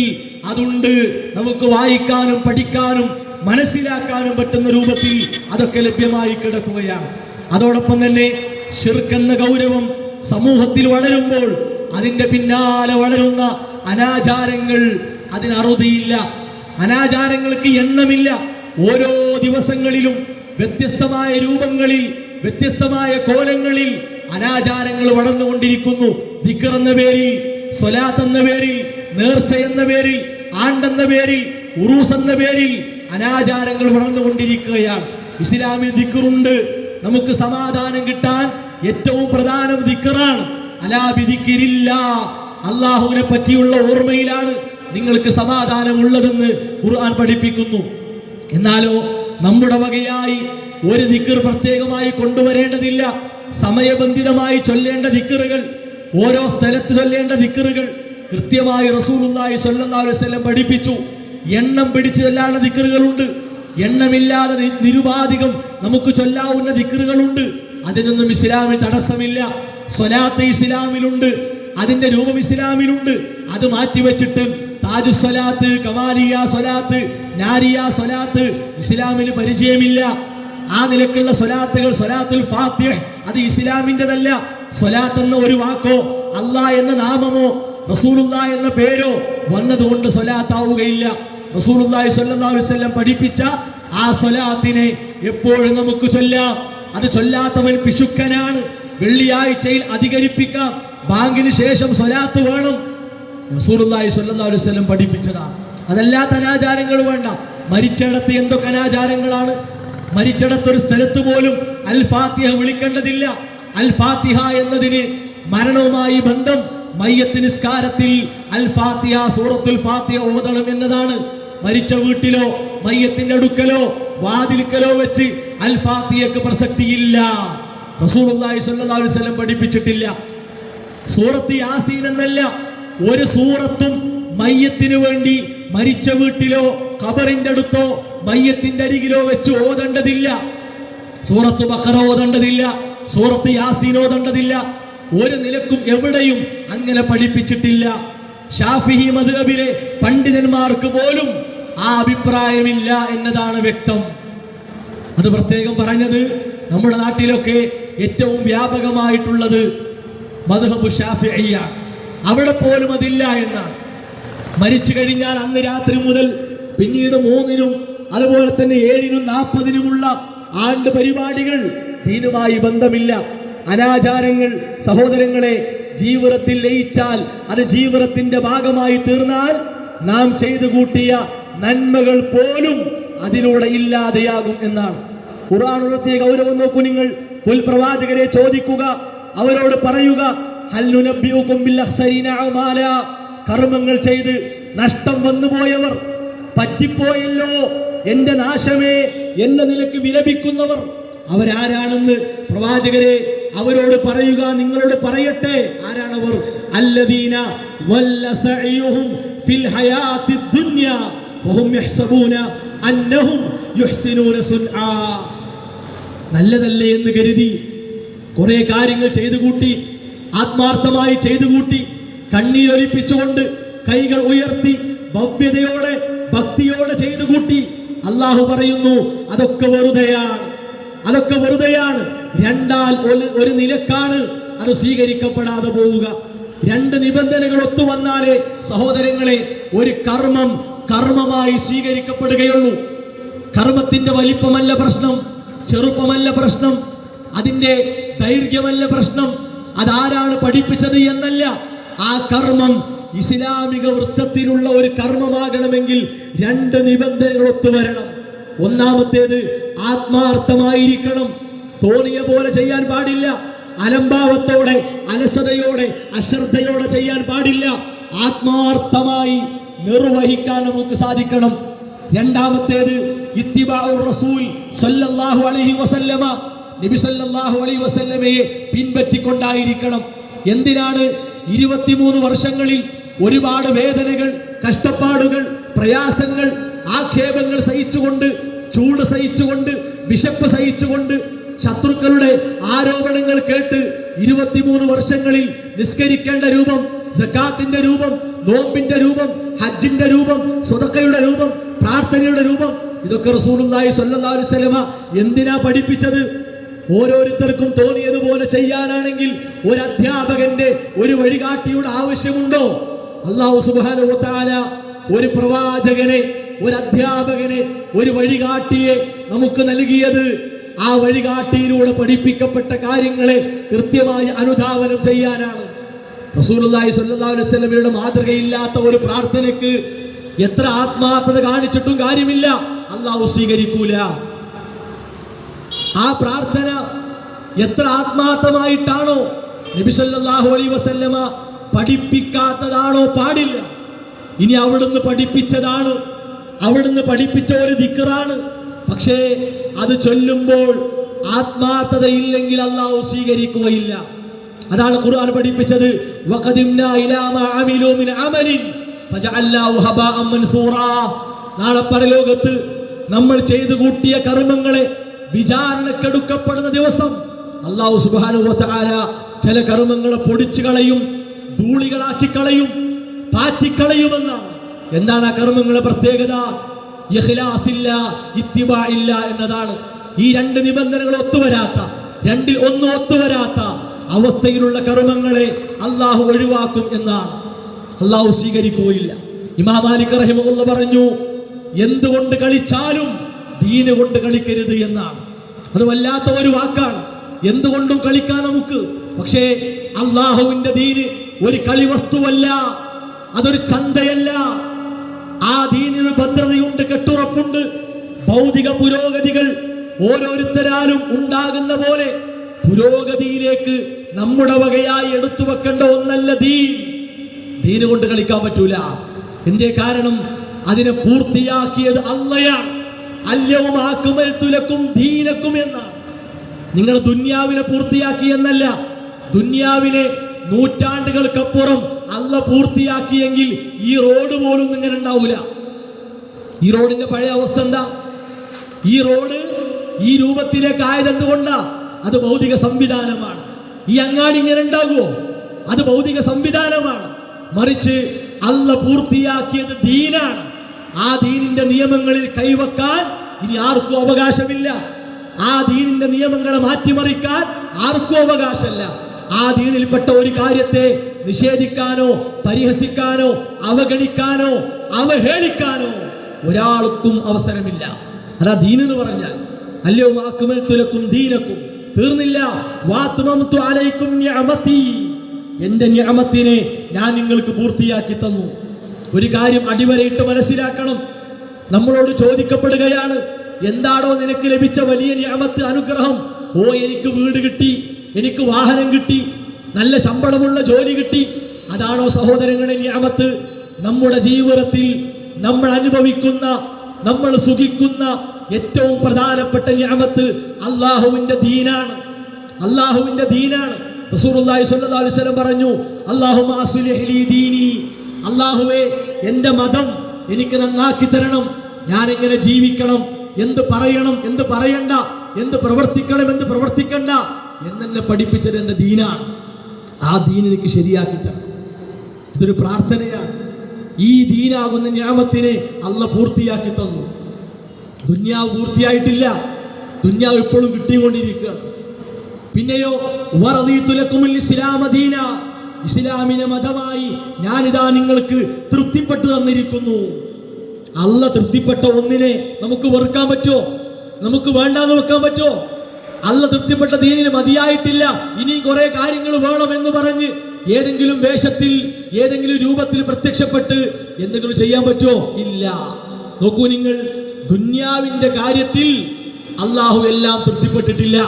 അതുണ്ട്. നമുക്ക് വായിക്കാനും പഠിക്കാനും മനസ്സിലാക്കാനും പറ്റുന്ന രൂപത്തിൽ അതൊക്കെ ലഭ്യമായി കിടക്കുകയാണ്. അതോടൊപ്പം തന്നെ ശിർക്ക് എന്ന ഗൗരവം സമൂഹത്തിൽ വളരുമ്പോൾ അതിൻ്റെ പിന്നാലെ വളരുന്ന അനാചാരങ്ങൾ, അതിന് അറുതിയില്ല. അനാചാരങ്ങൾക്ക് എണ്ണമില്ല. ഓരോ ദിവസങ്ങളിലും വ്യത്യസ്തമായ രൂപങ്ങളിൽ, വ്യത്യസ്തമായ കോലങ്ങളിൽ അനാചാരങ്ങൾ വളർന്നുകൊണ്ടിരിക്കുന്നു. ദിക്ർ എന്ന പേരിൽ, സ്വലാത്ത് എന്ന പേരിൽ, നേർച്ച എന്ന പേരിൽ, ആണ്ടെന്ന പേരിൽ, ഉറൂസ് എന്ന പേരിൽ അനാചാരങ്ങൾ വളർന്നുകൊണ്ടിരിക്കുകയാണ്. ഇസ്ലാമിൽ ദിക്റുണ്ട്. നമുക്ക് സമാധാനം കിട്ടാൻ ഏറ്റവും പ്രധാനം ദിക്റാണ്. അലാ ബിദിക്രില്ലാ, അല്ലാഹുവിനെ പറ്റിയുള്ള ഓർമ്മയിലാണ് നിങ്ങൾക്ക് സമാധാനമുള്ളതെന്ന് ഖുർആൻ പഠിപ്പിക്കുന്നു. എന്നാലോ നമ്മുടെ വകയായി ഒരു ദിക്ർ പ്രത്യേകമായി കൊണ്ടുവരേണ്ടതില്ല. സമയബന്ധിതമായി ചൊല്ലേണ്ട ദിക്റുകൾ, ഓരോ സ്ഥലത്ത് ചൊല്ലേണ്ട ദിക്റുകൾ കൃത്യമായി റസൂലുള്ളാഹി സ്വല്ലല്ലാഹു അലൈഹി വസല്ലം പഠിപ്പിച്ചു. എണ്ണം പിടിച്ച് ചൊല്ലാനുള്ള ദിക്റുകളുണ്ട്, എണ്ണമില്ലാതെ നിരുപാധികം നമുക്ക് ചൊല്ലാവുന്ന ദിക്റുകളുണ്ട്. അതിനൊന്നും ഇസ്ലാമിൽ തടസ്സമില്ല. സ്വലാത്ത് ഇസ്ലാമിലുണ്ട്, അതിന്റെ രൂപം ഇസ്ലാമിലുണ്ട്. അത് മാറ്റിവെച്ചിട്ട് താജു സ്വലാത്ത്, കമാലിയ സ്വലാത്ത്, നാരിയ സ്വലാത്ത് ഇസ്ലാമിന് പരിചയമില്ല. ആ നിലക്കുള്ള സ്വലാത്തുകൾ, സ്വലാത്തുൽ ഫാത്തിഹ, അത് ഇസ്ലാമിൻ്റെതല്ല. സ്വലാത്ത് എന്ന ഒരു വാക്കോ അല്ലാഹ് എന്ന നാമമോ റസൂലുള്ളാഹി എന്ന പേരോ വന്നതുകൊണ്ട് സ്വലാത്താവുകയില്ല. റസൂലുള്ളാഹി സ്വല്ലല്ലാഹു അലൈഹി വസല്ലം പഠിപ്പിച്ച ആ സ്വലാത്തിനെ എപ്പോഴും നമുക്ക് ചൊല്ലാം. അത് ചൊല്ലാത്തവൻ പിശുക്കനാണ്. വെള്ളിയാഴ്ചയിൽ അധികരിപ്പിക്കാം. ബാങ്കിന് ശേഷം സ്വലാത്ത് വേണം. റസൂലുള്ളാഹി സ്വല്ലല്ലാഹു അലൈഹി വസല്ലം പഠിപ്പിച്ചതാണ്. അതല്ലാത്ത അനാചാരങ്ങൾ വേണ്ട. മരിച്ചിടത്ത് എന്തൊക്കെ അനാചാരങ്ങളാണ്. മരിച്ചിടത്തൊരു സ്ഥലത്ത് പോലും അൽ ഫാത്തിഹ വിളിക്കേണ്ടതില്ല. അൽ ഫാത്തിഹ എന്നതിന് മരണവുമായി ബന്ധം. മയ്യത്ത് നിസ്കാരത്തിൽ അൽ ഫാത്തിഹ, സൂറത്തുൽ ഫാത്തിഹ ഓതണം എന്നതാണ്. മരിച്ച വീട്ടിലോ മയ്യത്തിന്റെ അടുക്കലോ വാതിൽക്കലോ വെച്ച് അൽ ഫാത്തിഹയ്ക്ക് പ്രസക്തിയില്ല. റസൂലുള്ളാഹി സ്വല്ലല്ലാഹു അലൈഹി വസല്ലം പഠിപ്പിച്ചിട്ടില്ല. സൂറത്ത് യാസീൻ എന്നല്ല ഒരു സൂറത്തും മയ്യത്തിന് വേണ്ടി മരിച്ച വീട്ടിലോ ഖബറിന്റെ അടുത്തോ മയ്യത്തിന്റെ അരികിലോ വെച്ച് ഓതേണ്ടതില്ല. സൂറത്ത് ബഖറ ഓതേണ്ടതില്ല, സൂറത്ത് യാസീൻ ഓതേണ്ടതില്ല. ഒരു നിലക്കും എവിടെയും അങ്ങനെ പഠിപ്പിച്ചിട്ടില്ല. ഷാഫിഈ മദ്ഹബിലെ പണ്ഡിതന്മാർക്ക് പോലും ആ അഭിപ്രായമില്ല എന്നതാണ് വ്യക്തം. അത് പ്രത്യേകം പറഞ്ഞത് നമ്മുടെ നാട്ടിലൊക്കെ ഏറ്റവും വ്യാപകമായിട്ടുള്ളത് മദ്ഹബ് ഷാഫിഈയാണ്. അവിടെ പോലും അതില്ല എന്നാണ്. മരിച്ചു കഴിഞ്ഞാൽ അന്ന് രാത്രി മുതൽ പിന്നീട് 3-നും അതുപോലെ തന്നെ 7-നും 40-നുമുള്ള ആണ്ട് പരിപാടികൾ ദീനുമായി ബന്ധമില്ല. അനാചാരങ്ങൾ സഹോദരങ്ങളെ ജീവിതത്തിൽ ലയിച്ചാൽ, അത് ജീവിതത്തിന്റെ ഭാഗമായി തീർന്നാൽ നാം ചെയ്തു കൂട്ടിയ നന്മകൾ പോലും അതിലൂടെ ഇല്ലാതെയാകും എന്നാണ്. ഖുർആൻ ഉയർത്തിയ ഗൗരവം നോക്കൂ നിങ്ങൾ. പ്രവാചകരെ ചോദിക്കുക, അവരോട് പറയുക, ഹൽ നുനബ്ബിഉകും ബിൽ അഖ്സരീന അഅമാല, കർമ്മങ്ങൾ ചെയ്ത് നഷ്ടം വന്നുപോയവർ, പറ്റിപ്പോയല്ലോ എന്റെ നാശമേ എന്ന നിലക്ക് വിലപിക്കുന്നവർ അവരാരാണെന്ന് പ്രവാചകരെ അവരോട് പറയുക. നിങ്ങളോട് പറയട്ടെ, ആരാണവർ? അല്ലദീന വല്ല സഅയുഹും ഫിൽ ഹയാത്തിദ് ദുനിയ വഹും യഹ്സബൂന അന്നഹും യുഹ്സിനൂന സുൻആ. നല്ലതല്ലേ എന്ന് കരുതി കുറെ കാര്യങ്ങൾ ചെയ്തു കൂട്ടി, ആത്മാർത്ഥമായി ചെയ്തു കൂട്ടി, കണ്ണീരൊലിപ്പിച്ചുകൊണ്ട് കൈകൾ ഉയർത്തി ഭവ്യതയോടെ ഭക്തിയോടെ ചെയ്തു കൂട്ടി. അള്ളാഹു പറയുന്നു അതൊക്കെ വെറുതെയാണ്, അതൊക്കെ വെറുതെയാണ്. രണ്ടാൽ ഒരു നിലക്കാണ് അത് സ്വീകരിക്കപ്പെടാതെ പോവുക. രണ്ട് നിബന്ധനകൾ ഒത്തുവന്നാലേ സഹോദരങ്ങളെ ഒരു കർമ്മം കർമ്മമായി സ്വീകരിക്കപ്പെടുകയുള്ളൂ. കർമ്മത്തിന്റെ വലിപ്പമല്ല പ്രശ്നം, ചെറുപ്പമല്ല പ്രശ്നം, അതിന്റെ ദൈർഘ്യമല്ല പ്രശ്നം, അതാരാണ് പഠിപ്പിച്ചത് എന്നല്ല. ആ കർമ്മം ഇസ്ലാമിക വൃത്തത്തിലുള്ള ഒരു കർമ്മമാകണമെങ്കിൽ രണ്ട് നിബന്ധനകൾ ഒത്തുവരണം. ഒന്നാമത്തേത് ആത്മാർത്ഥമായിരിക്കണം. തോന്നിയ പോലെ ചെയ്യാൻ പാടില്ല. അലംഭാവത്തോടെ, അലസതയോടെ, അശ്രദ്ധയോടെ ചെയ്യാൻ പാടില്ല. ആത്മാർത്ഥമായി നിർവഹിക്കാൻ നമുക്ക് സാധിക്കണം. രണ്ടാമത്തേത് ഇത്തിബാഉർ റസൂൽ സല്ലല്ലാഹു അലൈഹി വസല്ലമ, നബി സല്ലല്ലാഹു അലൈഹി വസല്ലമയെ പിൻപറ്റിക്കൊണ്ടായിരിക്കണം. എന്തിനാണ് 23 വർഷങ്ങളിൽ ഒരുപാട് വേദനകൾ, കഷ്ടപ്പാടുകൾ, പ്രയാസങ്ങൾ, ആക്ഷേപങ്ങൾ സഹിച്ചുകൊണ്ട്, ചൂട് സഹിച്ചുകൊണ്ട്, വിശപ്പ് സഹിച്ചുകൊണ്ട്, ശത്രുക്കളുടെ ആരോപണങ്ങൾ കേട്ട് 23 വർഷങ്ങളിൽ നിസ്കരിക്കേണ്ട രൂപം, സക്കാത്തിന്റെ രൂപം, നോമ്പിന്റെ രൂപം, ഹജ്ജിന്റെ രൂപം, സ്വതക്കയുടെ രൂപം, പ്രാർത്ഥനയുടെ രൂപം, ഇതൊക്കെ റസൂലുള്ളാഹി സ്വല്ലല്ലാഹു അലൈഹി വസല്ലമ എന്തിനാ പഠിപ്പിച്ചത്? ഓരോരുത്തർക്കും തോന്നിയതുപോലെ ചെയ്യാനാണെങ്കിൽ ഒരു അധ്യാപകന്റെ, ഒരു വഴികാട്ടിയുടെ ആവശ്യമുണ്ടോ? അല്ലാഹു സുബ്ഹാനഹു വ തആല ഒരു പ്രവാചകനെ, ഒരു അധ്യാപകനെ, ഒരു വഴികാട്ടിയെ നമുക്ക് നൽകിയത് ആ വഴികാട്ടിയിലൂടെ പഠിപ്പിക്കപ്പെട്ട കാര്യങ്ങളെ കൃത്യമായി അനുധാവനം ചെയ്യാനാണ്. റസൂലുള്ളാഹി സ്വല്ലല്ലാഹു അലൈഹി വസല്ലമയുടെ മാതൃകയില്ലാത്ത ഒരു പ്രാർത്ഥനയ്ക്ക് എത്ര ആത്മാർത്ഥത കാണിച്ചിട്ടും കാര്യമില്ല, അല്ലാഹു സ്വീകരിക്കൂല. ആ പ്രാർത്ഥന എത്ര ആത്മാർത്ഥമായിട്ടാണോ നബി സല്ലല്ലാഹു അലൈഹി വസല്ലമ പഠിപ്പിക്കാത്തതാണോ? പാടില്ല. ഇനി അവിടുന്ന് പഠിപ്പിച്ചതാണ്, അവിടുന്ന് പഠിപ്പിച്ച ഒരു ദിക്റാണ്. പക്ഷേ അത് ചൊല്ലുമ്പോൾ ആത്മാർത്ഥതയില്ലെങ്കിൽ അല്ലാഹു സ്വീകരിക്കുകയില്ല. അതാണ് ഖുർആൻ പഠിപ്പിച്ചത്. വഖദിംനാ ഇലാ മാ അമിലൂ മിൻ അമലിൻ ഫജഅൽനാഹു ഹബാഅൻ മൻസൂറാ. നാളെ പരലോകത്ത് നമ്മൾ ചെയ്തു കൂട്ടിയ കർമ്മങ്ങളെ വിചാരണക്കെടുക്കപ്പെടുന്ന ദിവസം അല്ലാഹു സുബ്ഹാനഹു വ തആല ചില കർമ്മങ്ങളെ പൊടിച്ചു കളയും, ധൂളികളാക്കി കളയും, പാറ്റിക്കളയുമെന്നാണ്. എന്താണ് ആ കർമ്മങ്ങളുടെ പ്രത്യേകത? ഇഖ്ലാസില്ല, ഇത്തിബാ ഇല്ല എന്നതാണ്. ഈ രണ്ട് നിബന്ധനകൾ ഒത്തുവരാത്ത, രണ്ടിൽ ഒന്ന് ഒത്തുവരാത്ത അവസ്ഥയിലുള്ള കർമ്മങ്ങളെ അള്ളാഹു ഒഴിവാക്കും എന്നാണ്. അള്ളാഹു സ്വീകരിക്കുകയില്ല. ഇമാം മാലിക് റഹിമഹുല്ലാഹ് പറഞ്ഞു, എന്തുകൊണ്ട് കളിച്ചാലും ദീന് കൊണ്ട് കളിക്കരുത് എന്നാണ്. അത് വല്ലാത്ത ഒരു വാക്കാണ്. എന്തുകൊണ്ടും കളിക്കാൻ നമുക്ക്, പക്ഷേ അള്ളാഹുവിന്റെ ദീന് ഒരു കളി വസ്തുവല്ല, അതൊരു ചന്തയല്ല. ആ ദീനിന് ഭദ്രതയുണ്ട്, കെട്ടുറപ്പുണ്ട്. ഭൗതിക പുരോഗതികൾ ഓരോരുത്തരാലും ഉണ്ടാകുന്ന പോലെ പുരോഗതിയിലേക്ക് നമ്മുടെ വകയായി എടുത്തു വെക്കേണ്ട ഒന്നല്ല ദീൻ. ദീന് കൊണ്ട് കളിക്കാൻ പറ്റൂല. എന്തേ കാരണം? അതിനെ പൂർത്തിയാക്കിയത് അള്ളയാണ്. അല്യവും അക്മൽതു ലക്കും ദീനക്കും എന്നാണ്. നിങ്ങൾ ദുന്യാവിനെ പൂർത്തിയാക്കി എന്നല്ല. ദുന്യാവിനെ നൂറ്റാണ്ടുകൾക്കപ്പുറം അല്ല പൂർത്തിയാക്കിയെങ്കിൽ ഈ റോഡ് പോലും ഇങ്ങനെ ഉണ്ടാവൂല. ഈ റോഡിന്റെ പഴയ അവസ്ഥ എന്താ? ഈ റോഡ് ഈ രൂപത്തിലേക്ക് ആയത് എന്തുകൊണ്ടാ? അത് ഭൗതിക സംവിധാനമാണ്. ഈ അങ്ങാടി ഇങ്ങനെ ഉണ്ടാകുമോ? അത് ഭൗതിക സംവിധാനമാണ്. മറിച്ച് അല്ല പൂർത്തിയാക്കിയത് ദീനാണ്. ആ ദീനിന്റെ നിയമങ്ങളിൽ കൈവക്കാൻ ഇനി ആർക്കും അവകാശമില്ല. ആ ദീനിന്റെ നിയമങ്ങളെ മാറ്റിമറിക്കാൻ ആർക്കും അവകാശമില്ല. ആ ദീനിൽപ്പെട്ട ഒരു കാര്യത്തെ നിഷേധിക്കാനോ പരിഹസിക്കാനോ അവഗണിക്കാനോ അവഹേളിക്കാനോ ഒരാൾക്കും അവസരമില്ല. അതാ ദീൻ എന്ന് പറഞ്ഞാൽ. അല്ലയോ അക്മൽതു ലക്കും ദീനക്കും, തീർന്നില്ല. വഅത്മംതു അലൈക്കും നിഅമതി, എന്റെ നിഅമത്തിനെ ഞാൻ നിങ്ങൾക്ക് പൂർത്തിയാക്കി തന്നു. ഒരു കാര്യം അടിവരയിട്ട് മനസ്സിലാക്കണം. നമ്മളോട് ചോദിക്കപ്പെടുകയാണ്, എന്താണോ നിനക്ക് ലഭിച്ച വലിയ നിഅമത്ത്, അനുഗ്രഹം? ഓ, എനിക്ക് വീട് കിട്ടി, എനിക്ക് വാഹനം കിട്ടി, നല്ല ശമ്പളമുള്ള ജോലി കിട്ടി. അതാണോ സഹോദരങ്ങളെ നിഅമത്ത്? നമ്മുടെ ജീവിതത്തിൽ നമ്മൾ അനുഭവിക്കുന്ന, നമ്മൾ സുഖിക്കുന്ന ഏറ്റവും പ്രധാനപ്പെട്ട നിഅമത്ത് അല്ലാഹുവിന്റെ ദീനാണ്. അല്ലാഹുവിന്റെ ദീനാണ്. റസൂലുള്ളാഹി സ്വല്ലല്ലാഹു അലൈഹി വസല്ലം പറഞ്ഞു, അല്ലാഹുമ്മ അസ്ലിഹ് ലീ ദീനി, അല്ലാഹുവേ എന്റെ മതം എനിക്ക് നന്നാക്കി തരണം. ഞാൻ എങ്ങനെ ജീവിക്കണം, എന്ത് പറയണം, എന്ത് പറയണ്ട, എന്ത് പ്രവർത്തിക്കണം, എന്ത് പ്രവർത്തിക്കണ്ട എന്നെ പഠിപ്പിച്ചത് എന്റെ ദീനാണ്. ആ ദീൻ എനിക്ക് ശരിയാക്കി തരണം. ഇതൊരു പ്രാർത്ഥനയാണ്. ഈ ദീനാകുന്ന നിഅമത്തിനെ അല്ലാഹ് പൂർത്തിയാക്കി തന്നു. ദുന്യാവ് പൂർത്തിയായിട്ടില്ല. ദുന്യാവ് ഇപ്പോഴും കിട്ടിക്കൊണ്ടിരിക്കുകയാണ്. പിന്നെയോ വറദീതു ലക്കുമുൽ ഇസ്ലാമ ദീന, ഇസ്ലാമിനെ മതമായി ഞാനിതാ നിങ്ങൾക്ക് തൃപ്തിപ്പെട്ടു തന്നിരിക്കുന്നു. അല്ലാഹ് തൃപ്തിപ്പെട്ട ഒന്നിനെ നമുക്ക് വെറുക്കാൻ പറ്റുമോ? നമുക്ക് വേണ്ടാന്ന് വെക്കാൻ പറ്റുമോ? അല്ലാഹ് തൃപ്തിപ്പെട്ട ദീനിന് മതിയായിട്ടില്ല, ഇനി കുറെ കാര്യങ്ങൾ വേണമെന്ന് പറഞ്ഞ് ഏതെങ്കിലും വേഷത്തിൽ ഏതെങ്കിലും രൂപത്തിൽ പ്രത്യക്ഷപ്പെട്ട് എന്തെങ്കിലും ചെയ്യാൻ പറ്റുമോ? ഇല്ല. നോക്കൂ നിങ്ങൾ, ദുന്യാവിന്റെ കാര്യത്തിൽ അള്ളാഹു എല്ലാം തൃപ്തിപ്പെട്ടിട്ടില്ല.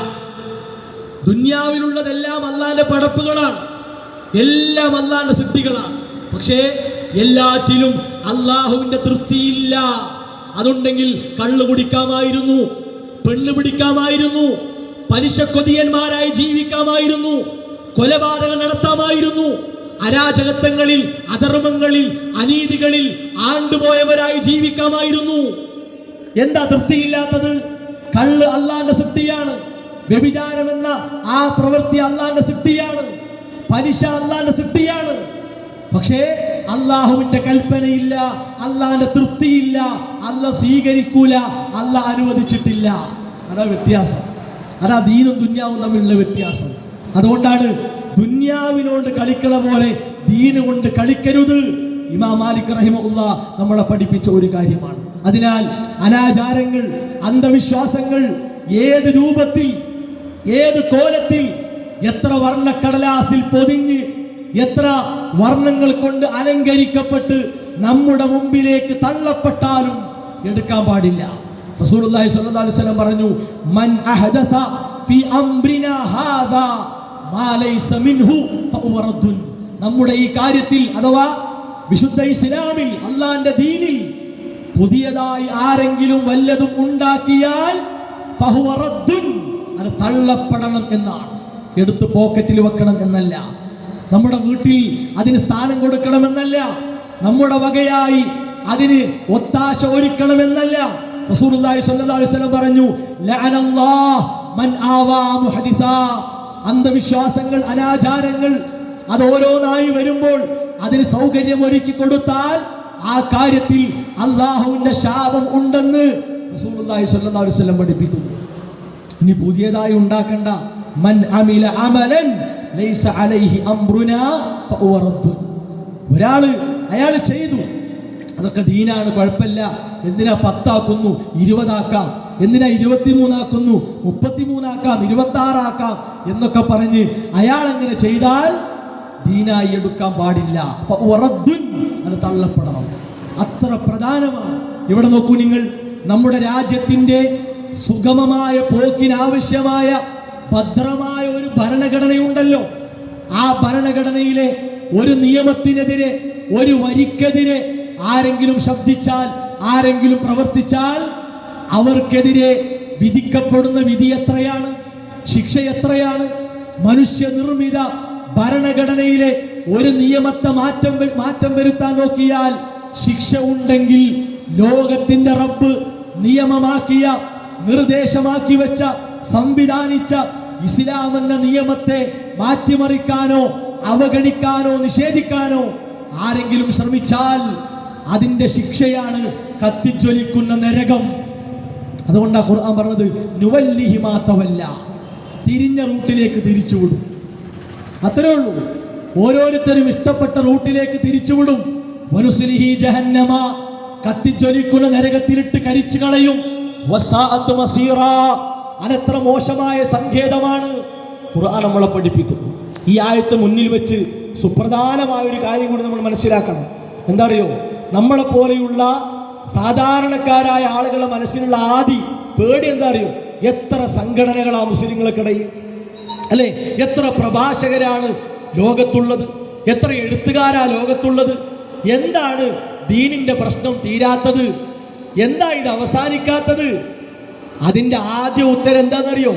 ദുന്യാവിലുള്ളതെല്ലാം അള്ളാന്റെ പടപ്പുകളാണ്, എല്ലാം അള്ളാന്റെ സൃഷ്ടികളാണ്. പക്ഷേ എല്ലാറ്റിലും അള്ളാഹുവിന്റെ തൃപ്തിയില്ല. അതുണ്ടെങ്കിൽ കള്ളു കുടിക്കാമായിരുന്നു, പെണ്ണ് പിടിക്കാമായിരുന്നു, പലിശക്കൊതിയന്മാരായി ജീവിക്കാമായിരുന്നു, കൊലപാതകം നടത്താമായിരുന്നു, അരാജകത്വങ്ങളിൽ, അധർമ്മങ്ങളിൽ, അനീതികളിൽ ആണ്ടുപോയവരായി ജീവിക്കാമായിരുന്നു. എന്താ തൃപ്തിയില്ലാത്തത്? കള്ള് അള്ളാന്റെ സൃഷ്ടിയാണ്. വ്യഭിചാരം എന്ന ആ പ്രവൃത്തി അള്ളാന്റെ സൃഷ്ടിയാണ്. പലിശ അള്ളാന്റെ സൃഷ്ടിയാണ്. പക്ഷേ അള്ളാഹുവിന്റെ കൽപ്പനയില്ല, അള്ളാന്റെ തൃപ്തിയില്ല, അള്ളാഹ് സ്വീകരിക്കൂല, അള്ളാഹ് അനുവദിച്ചിട്ടില്ല. അതാ വ്യത്യാസം. അതാ ദീനും ദുന്യാവും തമ്മിലുള്ള വ്യത്യാസം. അതുകൊണ്ടാണ് ദുന്യാവിനോട് കളിക്കണ പോലെ ദീന് കൊണ്ട് കളിക്കരുത്. ഇമാം മാലിക് റഹിമഹുല്ലാഹ് നമ്മളെ പഠിപ്പിച്ച ഒരു കാര്യമാണ്. അതിനാൽ അനാചാരങ്ങൾ, അന്ധവിശ്വാസങ്ങൾ ഏത് രൂപത്തിൽ, ഏത് കോലത്തിൽ, എത്ര വർണ്ണക്കടലാസിൽ പൊതിഞ്ഞ്, എത്ര വർണ്ണങ്ങൾ കൊണ്ട് അലങ്കരിക്കപ്പെട്ട് നമ്മുടെ മുമ്പിലേക്ക് തള്ളപ്പെട്ടാലും എടുക്കാൻ പാടില്ല. റസൂലുള്ളാഹി സ്വല്ലല്ലാഹു അലൈഹി വസല്ലം പറഞ്ഞു, മൻ അഹദസ ഫീ അംറിനാ ഹാദാ, മാ ലൈസ മിൻഹു ഫഹുവ റദ്ദുൻ. നമ്മുടെ ഈ കാര്യത്തിൽ അഥവാ വിശുദ്ധ ഇസ്ലാമിൽ അള്ളാന്റെ ദീനിൽ പുതിയതായി ആരെങ്കിലും വല്ലതും ഉണ്ടാക്കിയാൽ ഫഹുവ റദ്ദുൻ, അത് തള്ളപ്പെടണം എന്നാണ്. എടുത്ത് പോക്കറ്റിൽ വെക്കണം എന്നല്ല, നമ്മുടെ വീട്ടിൽ അതിന് സ്ഥാനം കൊടുക്കണമെന്നല്ല, നമ്മുടെ വകയായി അതിന് ഒത്താശ ഒരുക്കണമെന്നല്ല. റസൂലുള്ളാഹി സ്വല്ലല്ലാഹു അലൈഹി വസല്ലം പറഞ്ഞു, ലഅനല്ലാഹ് മൻ ആവാ മുഹദിസാ. അന്ധവിശ്വാസങ്ങൾ, അനാചാരങ്ങൾ അത് ഓരോന്നായി വരുമ്പോൾ അതിന് സൗകര്യം ഒരുക്കി കൊടുത്താൽ ആ കാര്യത്തിൽ അള്ളാഹുവിന്റെ ശാപം ഉണ്ടെന്ന് റസൂലുള്ളാഹി സ്വല്ലല്ലാഹു അലൈഹി വസല്ലം പഠിപ്പിക്കുന്നു. ഇനി പുതിയതായി ഉണ്ടാക്കണ്ട. മൻ അമില അമലൻ ലൈസ അലൈഹി അംറുനാ ഫഹുവ റദ്ദുൻ. അയാൾ ചെയ്തു, അതൊക്കെ ദീനാണ്, കുഴപ്പമില്ല, എന്തിനാ 10 ആക്കുന്നു, 20 ആക്കാം, എന്തിനാ 23 ആക്കുന്നു, 33 ആക്കാം, 26 ആക്കാം എന്നൊക്കെ പറഞ്ഞ് അയാൾ അങ്ങനെ ചെയ്താൽ ദീനായി എടുക്കാൻ പാടില്ല. ഫഹുവ റദ്ദുൻ, അത് തള്ളപ്പെടണം. അത്ര പ്രധാനമാണ്. ഇവിടെ നോക്കൂ നിങ്ങൾ, നമ്മുടെ രാജ്യത്തിന്റെ സുഗമമായ പോക്കിനാവശ്യമായ ഭദ്രമായ ഒരു ഭരണഘടനയുണ്ടല്ലോ. ആ ഭരണഘടനയിലെ ഒരു നിയമത്തിനെതിരെ, ഒരു വരിക്കെതിരെ ആരെങ്കിലും ശബ്ദിച്ചാൽ, ആരെങ്കിലും പ്രവർത്തിച്ചാൽ അവർക്കെതിരെ വിധിക്കപ്പെടുന്ന വിധി എത്രയാണ്, ശിക്ഷ എത്രയാണ്? മനുഷ്യനിർമ്മിത ഭരണഘടനയിലെ ഒരു നിയമത്തെ മാറ്റം വരുത്താൻ നോക്കിയാൽ ശിക്ഷ ഉണ്ടെങ്കിൽ ലോകത്തിന്റെ റബ്ബ് നിയമമാക്കിയ, നിർദ്ദേശമാക്കി വെച്ച, സംവിധാനിച്ച ഇസ്ലാം എന്ന നിയമത്തെ മാറ്റിമറിക്കാനോ അവഗണിക്കാനോ നിഷേധിക്കാനോ ആരെങ്കിലും ശ്രമിച്ചാൽ അതിന്റെ ശിക്ഷയാണ് കത്തിജ്വലിക്കുന്ന നരകം. അതുകൊണ്ടാണ് ഖുർആൻ പറഞ്ഞത്, നുവല്ലിഹി മാ തവല്ല, തിരിഞ്ഞ റൂട്ടിലേക്ക് തിരിച്ചുവിടും. അത്രേ ഉള്ളൂ. ഓരോരുത്തരും ഇഷ്ടപ്പെട്ട റൂട്ടിലേക്ക് തിരിച്ചുവിടും. വനുസ്ലിഹി ജഹന്നമ, കത്തിജ്വലിക്കുന്ന നരകത്തിലിട്ട് കരിച്ചു കളയും. വസാഅത്ത് മസീറാ, അതെത്ര മോശമായ സങ്കേതമാണ്. ഖുർആൻ നമ്മളെ പഠിപ്പിക്കുന്നു. ഈ ആയത്ത് മുന്നിൽ വെച്ച് സുപ്രധാനമായ ഒരു കാര്യം കൂടി നമ്മൾ മനസ്സിലാക്കണം. എന്താ അറിയോ, നമ്മളെ പോലെയുള്ള സാധാരണക്കാരായ ആളുകളുടെ മനസ്സിലുള്ള ആദി പേടി എന്താ അറിയോ? എത്ര സംഘടനകളാ മുസ്ലിങ്ങൾക്കിടയിൽ, അല്ലെ? എത്ര പ്രഭാഷകരാണ് ലോകത്തുള്ളത്, എത്ര എഴുത്തുകാരാ ലോകത്തുള്ളത്. എന്താണ് ദീനിന്റെ പ്രശ്നം തീരാത്തത്? എന്താ ഇത് അവസാനിക്കാത്തത്? അതിന്റെ ആദ്യ ഉത്തരം എന്താണെന്നറിയോ?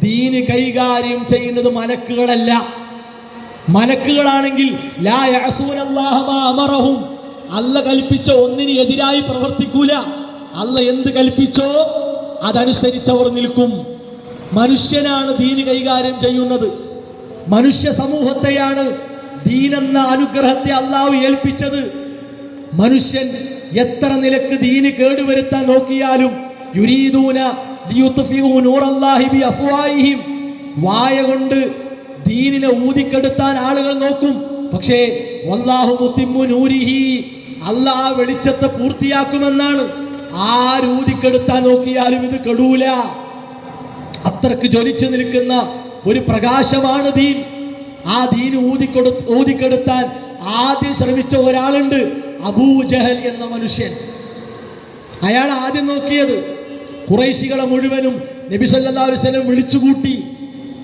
ദീന് കൈകാര്യം ചെയ്യുന്നത് മലക്കുകളല്ല. മലക്കുകളാണെങ്കിൽ ലാ യഅസൂനല്ലാഹ മാ അമറഹും, അല്ല കൽപ്പിച്ച ഒന്നിന് എതിരായി പ്രവർത്തിക്കൂല. അല്ല എന്ത് കൽപ്പിച്ചോ അതനുസരിച്ചവർ നിൽക്കും. മനുഷ്യനാണ് ദീന് കൈകാര്യം ചെയ്യുന്നത്. മനുഷ്യ സമൂഹത്തെയാണ് ദീനെന്ന അനുഗ്രഹത്തെ അള്ളാഹു ഏൽപ്പിച്ചത്. മനുഷ്യൻ എത്ര നിലക്ക് ദീന് കേടുവരുത്താൻ നോക്കിയാലും യുരീദൂന ലിയുത്ഫിഉ നൂറല്ലാഹി ബിഅഫ്വാഹിഹിം, വായ കൊണ്ട് ദീനിനെ ഊതിക്കെടുത്താൻ ആളുകൾ നോക്കും. പക്ഷേ വല്ലാഹു മുത്തിമ്മു നൂരിഹി, അല്ലാഹ് വെളിച്ചത്തെ പൂർത്തിയാക്കുമെന്നാണ്. ആരൂതിക്കെടുത്താൻ നോക്കിയാലും ഇത് കെടൂല. അത്രക്ക് ജ്വലിച്ചു നിൽക്കുന്ന ഒരു പ്രകാശമാണ് ദീൻ. ആ ദീൻ ഊതിക്കെടുത്താൻ ആദ്യം ശ്രമിച്ച ഒരാളുണ്ട്, അബൂജഹൽ എന്ന മനുഷ്യൻ. അയാൾ ആദ്യം നോക്കിയത് ഖുറൈശികളെ മുഴുവനും നബി സല്ലല്ലാഹു അലൈഹി വസല്ലം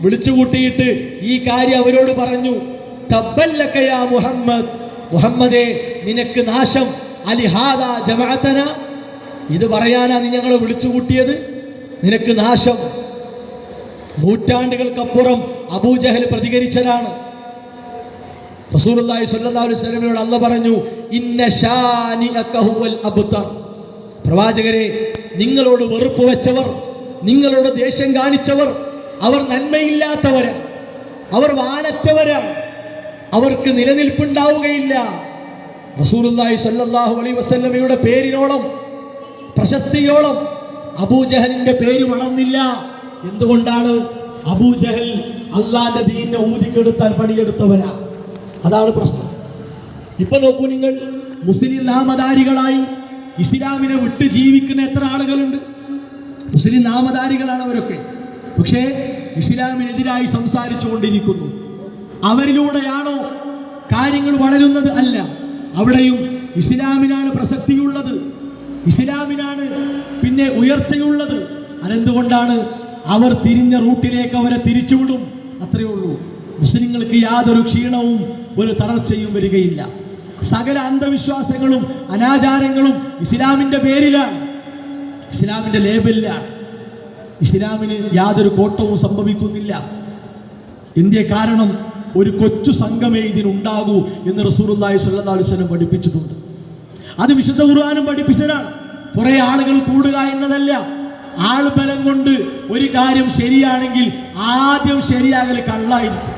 വിളിച്ചുകൂട്ടിയിട്ട് ഈ കാര്യം അവരോട് പറഞ്ഞു. തബ്ബല്ലക യാ മുഹമ്മദ്, മുഹമ്മദേ നിനക്ക് നാശം. അലിഹാദാ ജമഅതന, ഇത് പറയാനാ നീ ഞങ്ങളെ വിളിച്ചുകൂട്ടിയത്? നിനക്ക് നാശം. നൂറ്റാണ്ടുകൾക്കപ്പുറം അബൂജഹൽ പ്രതികരിച്ചതാണ്. റസൂലുള്ളാഹി സ്വല്ലല്ലാഹു അലൈഹി വസല്ലമയോട് അല്ലാഹു പറഞ്ഞു, ഇന്ന ശാനിഅക ഹുവൽ അബ്തർ, പ്രവാചകരെ നിങ്ങളോട് വെറുപ്പ് വെച്ചവർ, നിങ്ങളോട് ദേഷ്യം കാണിച്ചവർ, അവർ നന്മയില്ലാത്തവരാണ്, അവർ വാനറ്റവരാണ്, അവർക്ക് നിലനിൽപ്പുണ്ടാവുകയില്ല. റസൂലുള്ളാഹി സ്വല്ലല്ലാഹു അലൈഹി വസല്ലമയുടെ പേരിനോളം പ്രശസ്തിയോളം അബൂജഹലിന്റെ പേര് വളർന്നില്ല. എന്തുകൊണ്ടാണ്? അബൂജഹൽ അള്ളാന്റെ ദീനിനെ ഊതിക്കെടുത്താൻ പണിയെടുത്തവരാ. അതാണ് പ്രശ്നം. ഇപ്പൊ നോക്കൂ നിങ്ങൾ, മുസ്ലിം നാമധാരികളായി ഇസ്ലാമിനെ വിട്ട് ജീവിക്കുന്ന എത്ര ആളുകളുണ്ട്? മുസ്ലിം നാമധാരികളാണ് അവരൊക്കെ. പക്ഷേ ഇസ്ലാമിനെതിരായി സംസാരിച്ചു കൊണ്ടിരിക്കുന്നു. അവരിലൂടെയാണോ കാര്യങ്ങൾ വളരുന്നത്? അല്ല. അവിടെയും ഇസ്ലാമിനാണ് പ്രസക്തിയുള്ളത്, ഇസ്ലാമിനാണ് പിന്നെ ഉയർച്ചയുള്ളത്. അതെന്തുകൊണ്ടാണ്? അവർ തിരിഞ്ഞ റൂട്ടിലേക്ക് അവരെ തിരിച്ചുവിടും. അത്രയേ ഉള്ളൂ. മുസ്ലിങ്ങൾക്ക് യാതൊരു ക്ഷീണവും ഒരു തളർച്ചയും വരികയില്ല. സകല അന്ധവിശ്വാസങ്ങളും അനാചാരങ്ങളും ഇസ്ലാമിന്റെ പേരിലാണ്, ഇസ്ലാമിന്റെ ലേബലിലാണ്. ഇസ്ലാമിന് യാതൊരു കോട്ടവും സംഭവിക്കുന്നില്ല. എന്തേ കാരണം? ഒരു കൊച്ചു സംഘമേ ഇതിനുണ്ടാകൂ എന്ന് റസൂലുള്ളാഹി സ്വല്ലല്ലാഹു അലൈഹി വസല്ലം പഠിപ്പിച്ചിട്ടുണ്ട്. അത് വിശുദ്ധ ഖുർആനും പഠിപ്പിച്ചതാണ്. കുറെ ആളുകൾ കൂടുക എന്നതല്ല. ആൾബലം കൊണ്ട് ഒരു കാര്യം ശരിയാണെങ്കിൽ ആദ്യം ശരിയാകൽ കള്ളായിരിക്കും.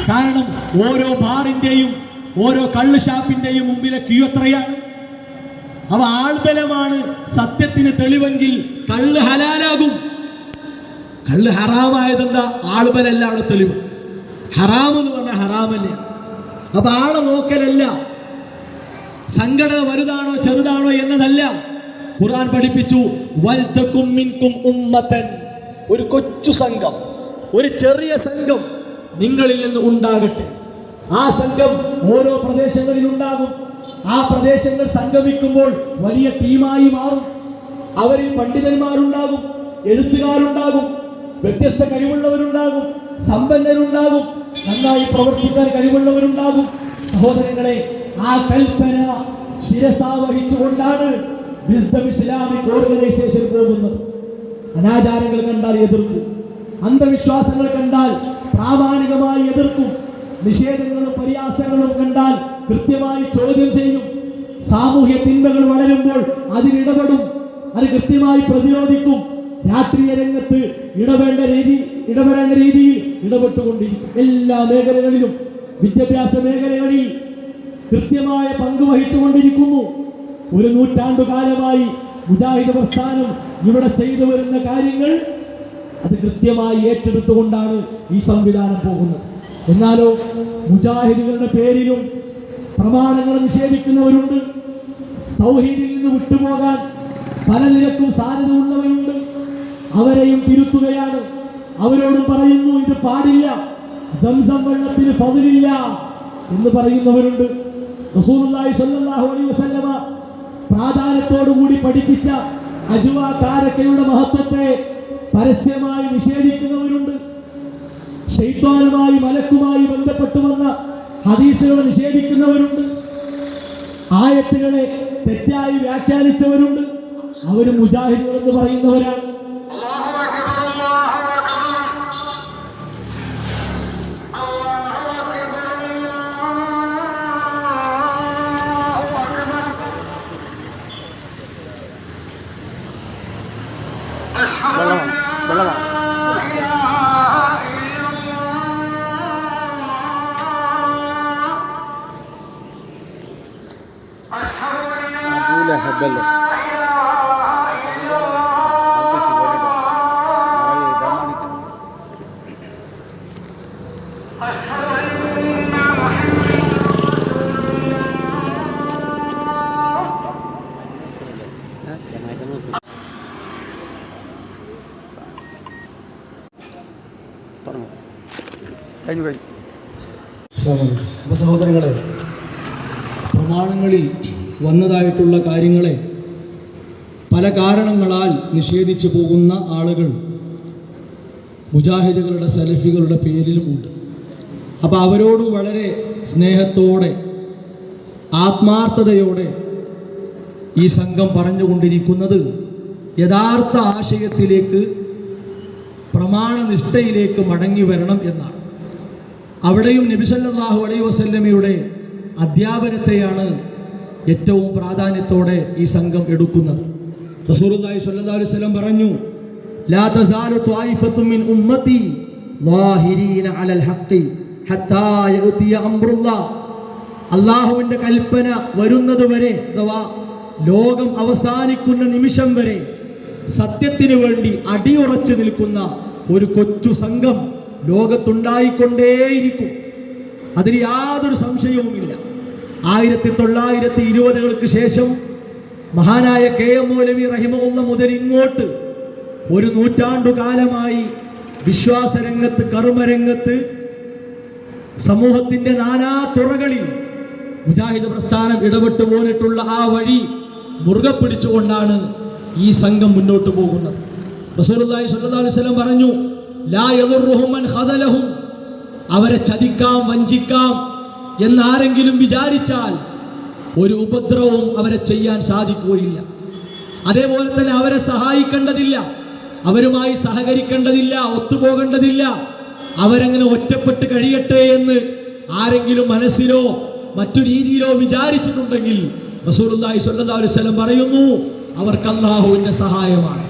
കാരണം ഓരോ ബാറിന്റെയും ഓരോ കള്ള് ഷാപ്പിന്റെയും മുമ്പിലെ ക്യൂ എത്രയാണ്? അവ ആൾബലമാണ് സത്യത്തിന് തെളിവെങ്കിൽ കള്ള് ഹലാലാകും. കള്ള് ഹറാമായതെന്താ? ആൾബലല്ല അവിടെ തെളിവ്. ഹറാം എന്ന് പറഞ്ഞാൽ ഹറാമല്ലേ. അപ്പൊ ആളെ നോക്കലല്ല, സംഘടന വലുതാണോ ചെറുതാണോ എന്നതല്ല. ഖുർആൻ പഠിപ്പിച്ചു, വൽതകും മിൻകും ഉമ്മതൻ, ഒരു കൊച്ചു സംഘം, ഒരു ചെറിയ സംഘം നിങ്ങളിൽ നിന്ന് ഉണ്ടാകട്ടെ. ആ സംഘം ഓരോ പ്രദേശങ്ങളിൽ ഉണ്ടാകും. ആ പ്രദേശങ്ങൾ സംഗമിക്കുമ്പോൾ വലിയ ടീമായി മാറും. അവരിൽ പണ്ഡിതന്മാരുണ്ടാകും, എഴുത്തുകാരുണ്ടാകും, വ്യത്യസ്ത കഴിവുള്ളവരുണ്ടാകും, സമ്പന്നരുണ്ടാകും, നന്നായി പ്രവർത്തിക്കാൻ കഴിവുള്ളവരുണ്ടാകും. സഹോദരങ്ങളെ, ആ കൽപ്പന ശിരസാവഹിച്ചുകൊണ്ടാണ് വിസ്ഡം ഇസ്ലാമിക് ഓർഗനൈസേഷൻ പോകുന്നത്. അനാചാരങ്ങൾ കണ്ടാൽ എതിർക്കും, അന്ധവിശ്വാസങ്ങൾ കണ്ടാൽ പ്രാമാണികമായി എതിർക്കും, നിഷേധങ്ങളും പരിഹാസങ്ങളും കണ്ടാൽ കൃത്യമായി ചോദ്യം ചെയ്യും. സാമൂഹ്യ തിന്മകൾ വളരുമ്പോൾ അതിനിടപെടും, അത് കൃത്യമായി പ്രതിരോധിക്കും. രാഷ്ട്രീയ രംഗത്ത് ഇടപെടേണ്ട രീതിയിൽ ഇടപെട്ടുകൊണ്ടിരിക്കും. എല്ലാ മേഖലകളിലും, വിദ്യാഭ്യാസ മേഖലകളിൽ കൃത്യമായ പങ്ക് വഹിച്ചുകൊണ്ടിരിക്കുന്നു. ഒരു നൂറ്റാണ്ടുകാലമായി മുജാഹിദ് പ്രസ്ഥാനം ഇവിടെ ചെയ്തു വരുന്ന കാര്യങ്ങൾ അത് കൃത്യമായി ഏറ്റെടുത്തുകൊണ്ടാണ് ഈ സംവിധാനം പോകുന്നത്. എന്നാലോ മുജാഹിദുകളുടെ പേരിലും പ്രമാണങ്ങൾ നിഷേധിക്കുന്നവരുണ്ട്. തൗഹീദിൽ നിന്ന് വിട്ടുപോകാൻ പല നിരക്കും സാധ്യത ഉള്ളവരുണ്ട്. അവരെയും തിരുത്തുകയാണ്. അവരോടും പറയുന്നു, ഇത് പാടില്ല, സംസം വെള്ളത്തിന് ഫളില്ല എന്ന് പറയുന്നവരുണ്ട്. റസൂലുള്ളാഹി സ്വല്ലല്ലാഹു അലൈഹി വസല്ലമ പ്രാധാന്യത്തോടുകൂടി പഠിപ്പിച്ച അജ്വ കാരക്കയുടെ മഹത്വത്തെ പരസ്യമായി നിഷേധിക്കുന്നവരുണ്ട്. ശൈത്വാനുമായി മലക്കുമായി ബന്ധപ്പെട്ടു വന്ന ഹദീസുകളെ നിഷേധിക്കുന്നവരുണ്ട്. ആയത്തുകളെ തെറ്റായി വ്യാഖ്യാനിച്ചവരുണ്ട്. അവരും മുജാഹിദുകൾ എന്ന് പറയുന്നവരാണ്. സഹോദരങ്ങളെ, പ്രമാണങ്ങളിൽ വന്നതായിട്ടുള്ള കാര്യങ്ങളെ പല കാരണങ്ങളാൽ നിഷേധിച്ചു പോകുന്ന ആളുകൾ മുജാഹിദുകളുടെ സലഫികളുടെ പേരിലുമുണ്ട്. അപ്പോൾ അവരോടും വളരെ സ്നേഹത്തോടെ ആത്മാർത്ഥതയോടെ ഈ സംഘം പറഞ്ഞുകൊണ്ടിരിക്കുന്നത് യഥാർത്ഥ ആശയത്തിലേക്ക്, പ്രമാണനിഷ്ഠയിലേക്ക് മടങ്ങി വരണം എന്നാണ്. അവിടെയും നബി സല്ലല്ലാഹു അലൈഹി വസല്ലമയുടെ അധ്യാപനത്തെയാണ് ഏറ്റവും പ്രാധാന്യത്തോടെ ഈ സംഘം എടുക്കുന്നത്. റസൂലുള്ളാഹി സ്വല്ലല്ലാഹു അലൈഹി വസല്ലം പറഞ്ഞു, ലാ തസാലു ത്വായിഫത്തും മിൻ ഉമ്മത്തി ളാഹിരീന അലൽ ഹഖ് ഹത്താ യഅതിയ അംറുല്ലാഹ്. അല്ലാഹുവിൻ്റെ കൽപ്പന വരുന്നത് വരെ, അഥവാ ലോകം അവസാനിക്കുന്ന നിമിഷം വരെ സത്യത്തിനു വേണ്ടി അടിയുറച്ചു നിൽക്കുന്ന ഒരു കൊച്ചു സംഘം ലോകത്തുണ്ടായിക്കൊണ്ടേയിരിക്കും. അതിന് യാതൊരു സംശയവുമില്ല. 1920-കൾക്ക് ശേഷം മഹാനായ KM മൗലവി റഹിമഹുല്ലാഹ് മുതൽ ഇങ്ങോട്ട് ഒരു നൂറ്റാണ്ടുകാലമായി വിശ്വാസരംഗത്ത്, കർമ്മരംഗത്ത്, സമൂഹത്തിൻ്റെ നാനാ തുറകളിൽ മുജാഹിദ് പ്രസ്ഥാനം ഇടപെട്ടു പോന്നിട്ടുള്ള ആ വഴി മുറുകെ പിടിച്ചുകൊണ്ടാണ് ഈ സംഘം മുന്നോട്ട് പോകുന്നത്. റസൂലുള്ളാഹി സ്വല്ലല്ലാഹു അലൈഹി വസല്ലം പറഞ്ഞു, ലാ യദുർറുഹും മൻ ഖദലഹും, അവരെ ചതിക്കാം, വഞ്ചിക്കാം എന്നാരെങ്കിലും വിചാരിച്ചാൽ ഒരു ഉപദ്രവവും അവരെ ചെയ്യാൻ സാധിക്കുകയില്ല. അതേപോലെ തന്നെ അവരെ സഹായിക്കേണ്ടതില്ല, അവരുമായി സഹകരിക്കേണ്ടതില്ല, ഒത്തുപോകേണ്ടതില്ല. അവരങ്ങനെ ഒറ്റപ്പെട്ട് കഴിയട്ടെ എന്ന് ആരെങ്കിലും മനസ്സിലോ മറ്റു രീതിയിലോ വിചാരിച്ചിട്ടുണ്ടെങ്കിൽ റസൂലുള്ളാഹി സ്വല്ലല്ലാഹു അലൈഹി വസല്ലം പറയുന്നു, അവർക്ക് അല്ലാഹുവിന്റെ സഹായമാണ്,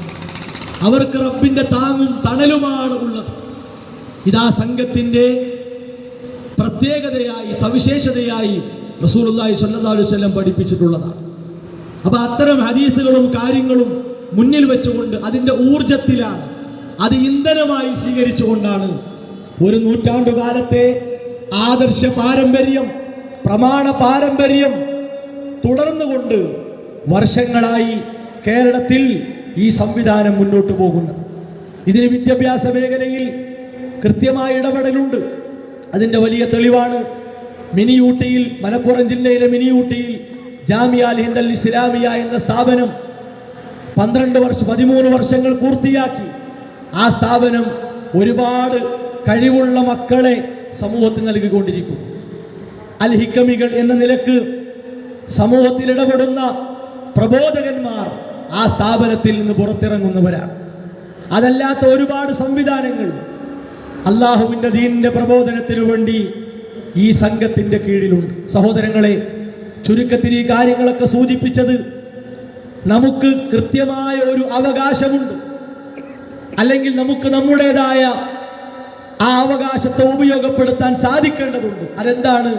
അവർക്ക് റബ്ബിന്റെ താങ്ങും തണലുമാണ് ഉള്ളത്. ഇതാ സംഘത്തിന്റെ പ്രത്യേകതയായി, സവിശേഷതയായി റസൂലുള്ളാഹി സ്വല്ലല്ലാഹു അലൈഹി വസല്ലം പഠിപ്പിച്ചിട്ടുള്ളതാണ്. അപ്പൊ അത്തരം ഹദീസുകളും കാര്യങ്ങളും മുന്നിൽ വെച്ചുകൊണ്ട് അതിന്റെ ഊർജത്തിലാണ്, അത് ഇന്ധനമായി സ്വീകരിച്ചുകൊണ്ടാണ് ഒരു നൂറ്റാണ്ടുകാലത്തെ ആദർശ പാരമ്പര്യം, പ്രമാണ പാരമ്പര്യം തുടർന്നുകൊണ്ട് വർഷങ്ങളായി കേരളത്തിൽ ഈ സംവിധാനം മുന്നോട്ട് പോകുന്നത്. ഇതിന് വിദ്യാഭ്യാസ മേഖലയിൽ കൃത്യമായ ഇടപെടലുണ്ട്. അതിൻ്റെ വലിയ തെളിവാണ് മിനിയൂട്ടിയിൽ, മലപ്പുറം ജില്ലയിലെ മിനിയൂട്ടിയിൽ ജാമിയ അൽ ഹിന്ദ് അൽ ഇസ്ലാമിയ എന്ന സ്ഥാപനം 13 വർഷങ്ങൾ പൂർത്തിയാക്കി. ആ സ്ഥാപനം ഒരുപാട് കഴിവുള്ള മക്കളെ സമൂഹത്തിന് നൽകിക്കൊണ്ടിരിക്കുന്നു. അൽ ഹിക്കമികൾ എന്ന നിലക്ക് സമൂഹത്തിൽ ഇടപെടുന്ന പ്രബോധകന്മാർ ആ സ്ഥാപനത്തിൽ നിന്ന് പുറത്തിറങ്ങുന്നവരാണ്. അതല്ലാത്ത ഒരുപാട് സംവിധാനങ്ങൾ അള്ളാഹുവിൻ്റെ ദീനിന്റെ പ്രബോധനത്തിനു വേണ്ടി ഈ സംഘത്തിന്റെ കീഴിലുണ്ട്. സഹോദരങ്ങളെ, ചുരുക്കത്തിൽ ഈ കാര്യങ്ങളൊക്കെ സൂചിപ്പിച്ചത് നമുക്ക് കൃത്യമായ ഒരു അവകാശമുണ്ട്, അല്ലെങ്കിൽ നമുക്ക് നമ്മുടേതായ ആ അവകാശത്തെ ഉപയോഗപ്പെടുത്താൻ സാധിക്കേണ്ടതുണ്ട്. അതെന്താണ്?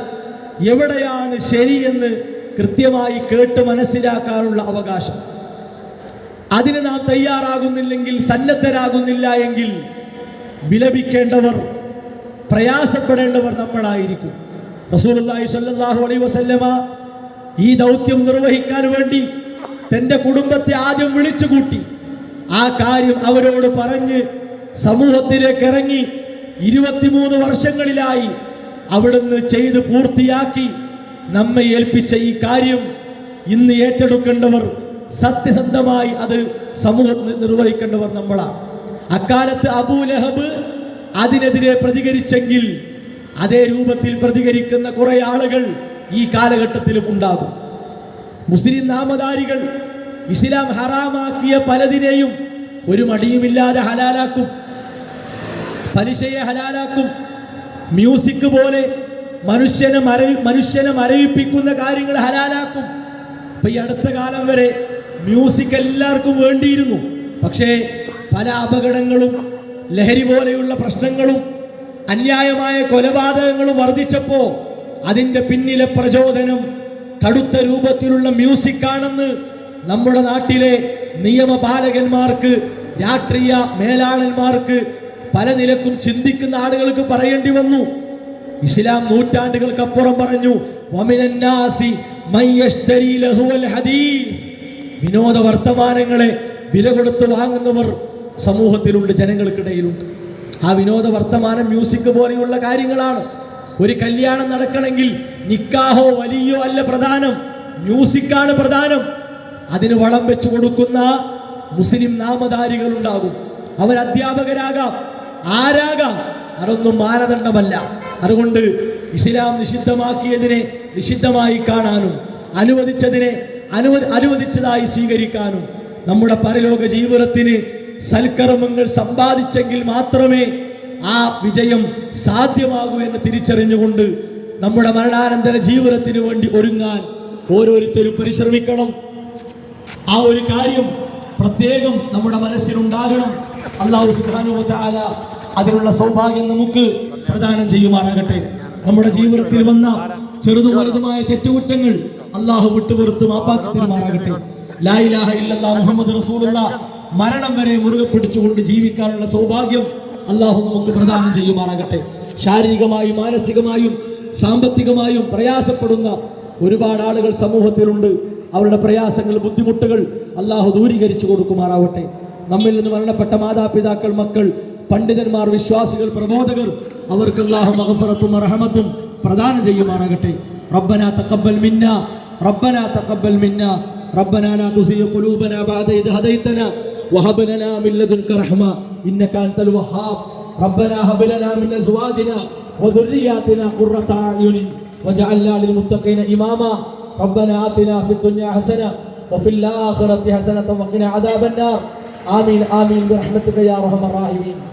എവിടെയാണ് ശരിയെന്ന് കൃത്യമായി കേട്ട് മനസ്സിലാക്കാനുള്ള അവകാശം. അതിന് നാം തയ്യാറാകുന്നില്ലെങ്കിൽ, സന്നദ്ധരാകുന്നില്ല എങ്കിൽ വിലപിക്കേണ്ടവർ, പ്രയാസപ്പെടേണ്ടവർ നമ്മളായിരിക്കും. റസൂലുള്ളാഹി സ്വല്ലല്ലാഹു അലൈഹി വസല്ലമ ഈ ദൗത്യം നിർവഹിക്കാൻ വേണ്ടി തൻ്റെ കുടുംബത്തെ ആദ്യം വിളിച്ചുകൂട്ടി. ആ കാര്യം അവരോട് പറഞ്ഞ് സമൂഹത്തിലേക്ക് ഇറങ്ങി 23 വർഷങ്ങളിലായി അവിടുന്ന് ചെയ്ത് പൂർത്തിയാക്കി നമ്മെ ഏൽപ്പിച്ച ഈ കാര്യം ഇന്ന് ഏറ്റെടുക്കേണ്ടവർ, സത്യസന്ധമായി അത് സമൂഹത്തിൽ നിർവഹിക്കേണ്ടവർ നമ്മളാണ്. അക്കാലത്ത് അബൂ ലഹബ് അതിനെതിരെ പ്രതികരിച്ചെങ്കിൽ അതേ രൂപത്തിൽ പ്രതികരിക്കുന്ന കുറെ ആളുകൾ ഈ കാലഘട്ടത്തിലും ഉണ്ടാകും. മുസ്ലിം നാമധാരികൾ ഇസ്ലാം ഹറാമാക്കിയ പലതിനെയും ഒരു മടിയുമില്ലാതെ ഹലാലാക്കും. പലിശയെ ഹലാലാക്കും. മ്യൂസിക് പോലെ മനുഷ്യനെ മരവിപ്പിക്കുന്ന കാര്യങ്ങൾ ഹലാലാക്കും. ഇപ്പൊ ഈ അടുത്ത കാലം വരെ മ്യൂസിക് എല്ലാവർക്കും വേണ്ടിയിരുന്നു. പക്ഷേ പല അപകടങ്ങളും, ലഹരി പോലെയുള്ള പ്രശ്നങ്ങളും, അന്യായമായ കൊലപാതകങ്ങളും വർദ്ധിച്ചപ്പോ അതിൻ്റെ പിന്നിലെ പ്രചോദനം കടുത്ത രൂപത്തിലുള്ള മ്യൂസിക് ആണെന്ന് നമ്മുടെ നാട്ടിലെ നിയമപാലകന്മാർക്ക്, രാഷ്ട്രീയ മേലാളന്മാർക്ക്, പല നിലക്കും ചിന്തിക്കുന്ന ആളുകൾക്ക് പറയേണ്ടി വന്നു. ഇസ്ലാം നൂറ്റാണ്ടുകൾക്കപ്പുറം പറഞ്ഞു, വിനോദ വർത്തമാനങ്ങളെ വില കൊടുത്ത് വാങ്ങുന്നവർ സമൂഹത്തിലുണ്ട്, ജനങ്ങൾക്കിടയിലുണ്ട്. ആ വിനോദ വർത്തമാനം മ്യൂസിക് പോലെയുള്ള കാര്യങ്ങളാണ്. ഒരു കല്യാണം നടക്കണമെങ്കിൽ നിക്കാഹോ വലിയോ അല്ല പ്രധാനം, മ്യൂസിക്കാണ് പ്രധാനം. അതിന് വളം വെച്ചു കൊടുക്കുന്ന മുസ്ലിം നാമധാരികൾ ഉണ്ടാകും. അവർ അധ്യാപകരാകാം, ആരാകാം, അതൊന്നും മാനദണ്ഡമല്ല. അതുകൊണ്ട് ഇസ്ലാം നിഷിദ്ധമാക്കിയതിനെ നിഷിദ്ധമായി കാണാനും അനുവദിച്ചതിനെ അനുവദിച്ചതായി സ്വീകരിക്കാനും നമ്മുടെ പരലോക ജീവിതത്തിന് സൽക്കർമ്മങ്ങൾ സമ്പാദിച്ചെങ്കിൽ മാത്രമേ ആ വിജയം സാധ്യമാകൂ എന്ന് തിരിച്ചറിഞ്ഞുകൊണ്ട് നമ്മുടെ മരണാനന്തര ജീവിതത്തിന് വേണ്ടി ഒരുങ്ങാൻ ഓരോരുത്തരും പരിശ്രമിക്കണം. ആ ഒരു കാര്യം പ്രത്യേകം നമ്മുടെ മനസ്സിലുണ്ടാകണം. അല്ലാഹു സുബ്ഹാനഹു വ തആല അതിനുള്ള സൗഭാഗ്യം നമുക്ക് പ്രദാനം ചെയ്യുമാറാകട്ടെ. നമ്മുടെ ജീവിതത്തിൽ വന്ന ചെറുതും വലുതുമായ തെറ്റുകുറ്റങ്ങൾ അല്ലാഹു വിട്ടുപുറത്ത് മാപ്പാക്കി തരുമാറാകട്ടെ. ലാ ഇലാഹ ഇല്ലല്ലാഹ് മുഹമ്മദ് റസൂലുള്ളാഹ് മരണം വരെ മുറുകെ പിടിച്ചുകൊണ്ട് ജീവിക്കാനുള്ള സൗഭാഗ്യം അല്ലാഹു നമുക്ക് പ്രദാനം ചെയ്യുമാറാകട്ടെ. ശാരീരികമായും മാനസികമായും സാമ്പത്തികമായും പ്രയാസപ്പെടുന്ന ഒരുപാട് ആളുകൾ സമൂഹത്തിലുണ്ട്. അവരുടെ പ്രയാസങ്ങൾ, ബുദ്ധിമുട്ടുകൾ അല്ലാഹു ദൂരീകരിച്ചു കൊടുക്കുമാറാവട്ടെ. നമ്മിൽ നിന്ന് മരണപ്പെട്ട മാതാപിതാക്കൾ, മക്കൾ, പണ്ഡിതന്മാർ, വിശ്വാസികൾ, പ്രബോധകർ, അവർക്ക് അല്ലാഹു മഗ്ഫിറത്തും റഹ്മത്തും പ്രദാനം ചെയ്യുമാറാകട്ടെ. റബ്ബനാ തഖബ്ബൽ മിന്നാ റബ്ബനാ തഖബ്ബൽ മിന്നാ റബ്ബനാ ലാ തുസിഗ് ഖുലൂബനാ ബഅദ ഇദ് ഹദൈതനാ വഹബ് ലനാ മിൻ ലദുൻക റഹ്മ ഇന്നക അൻതൽ വഹാബ് റബ്ബനാ ഹബ് ലനാ മിൻ അസ്വാജിനാ وذرياتنا قرة أعين واجعلنا للمتقين إماما ربنا آتنا في الدنيا حسنة وفي الآخرة حسنة وقنا عذاب النار آمين آمين برحمتك يا أرحم الراحمين.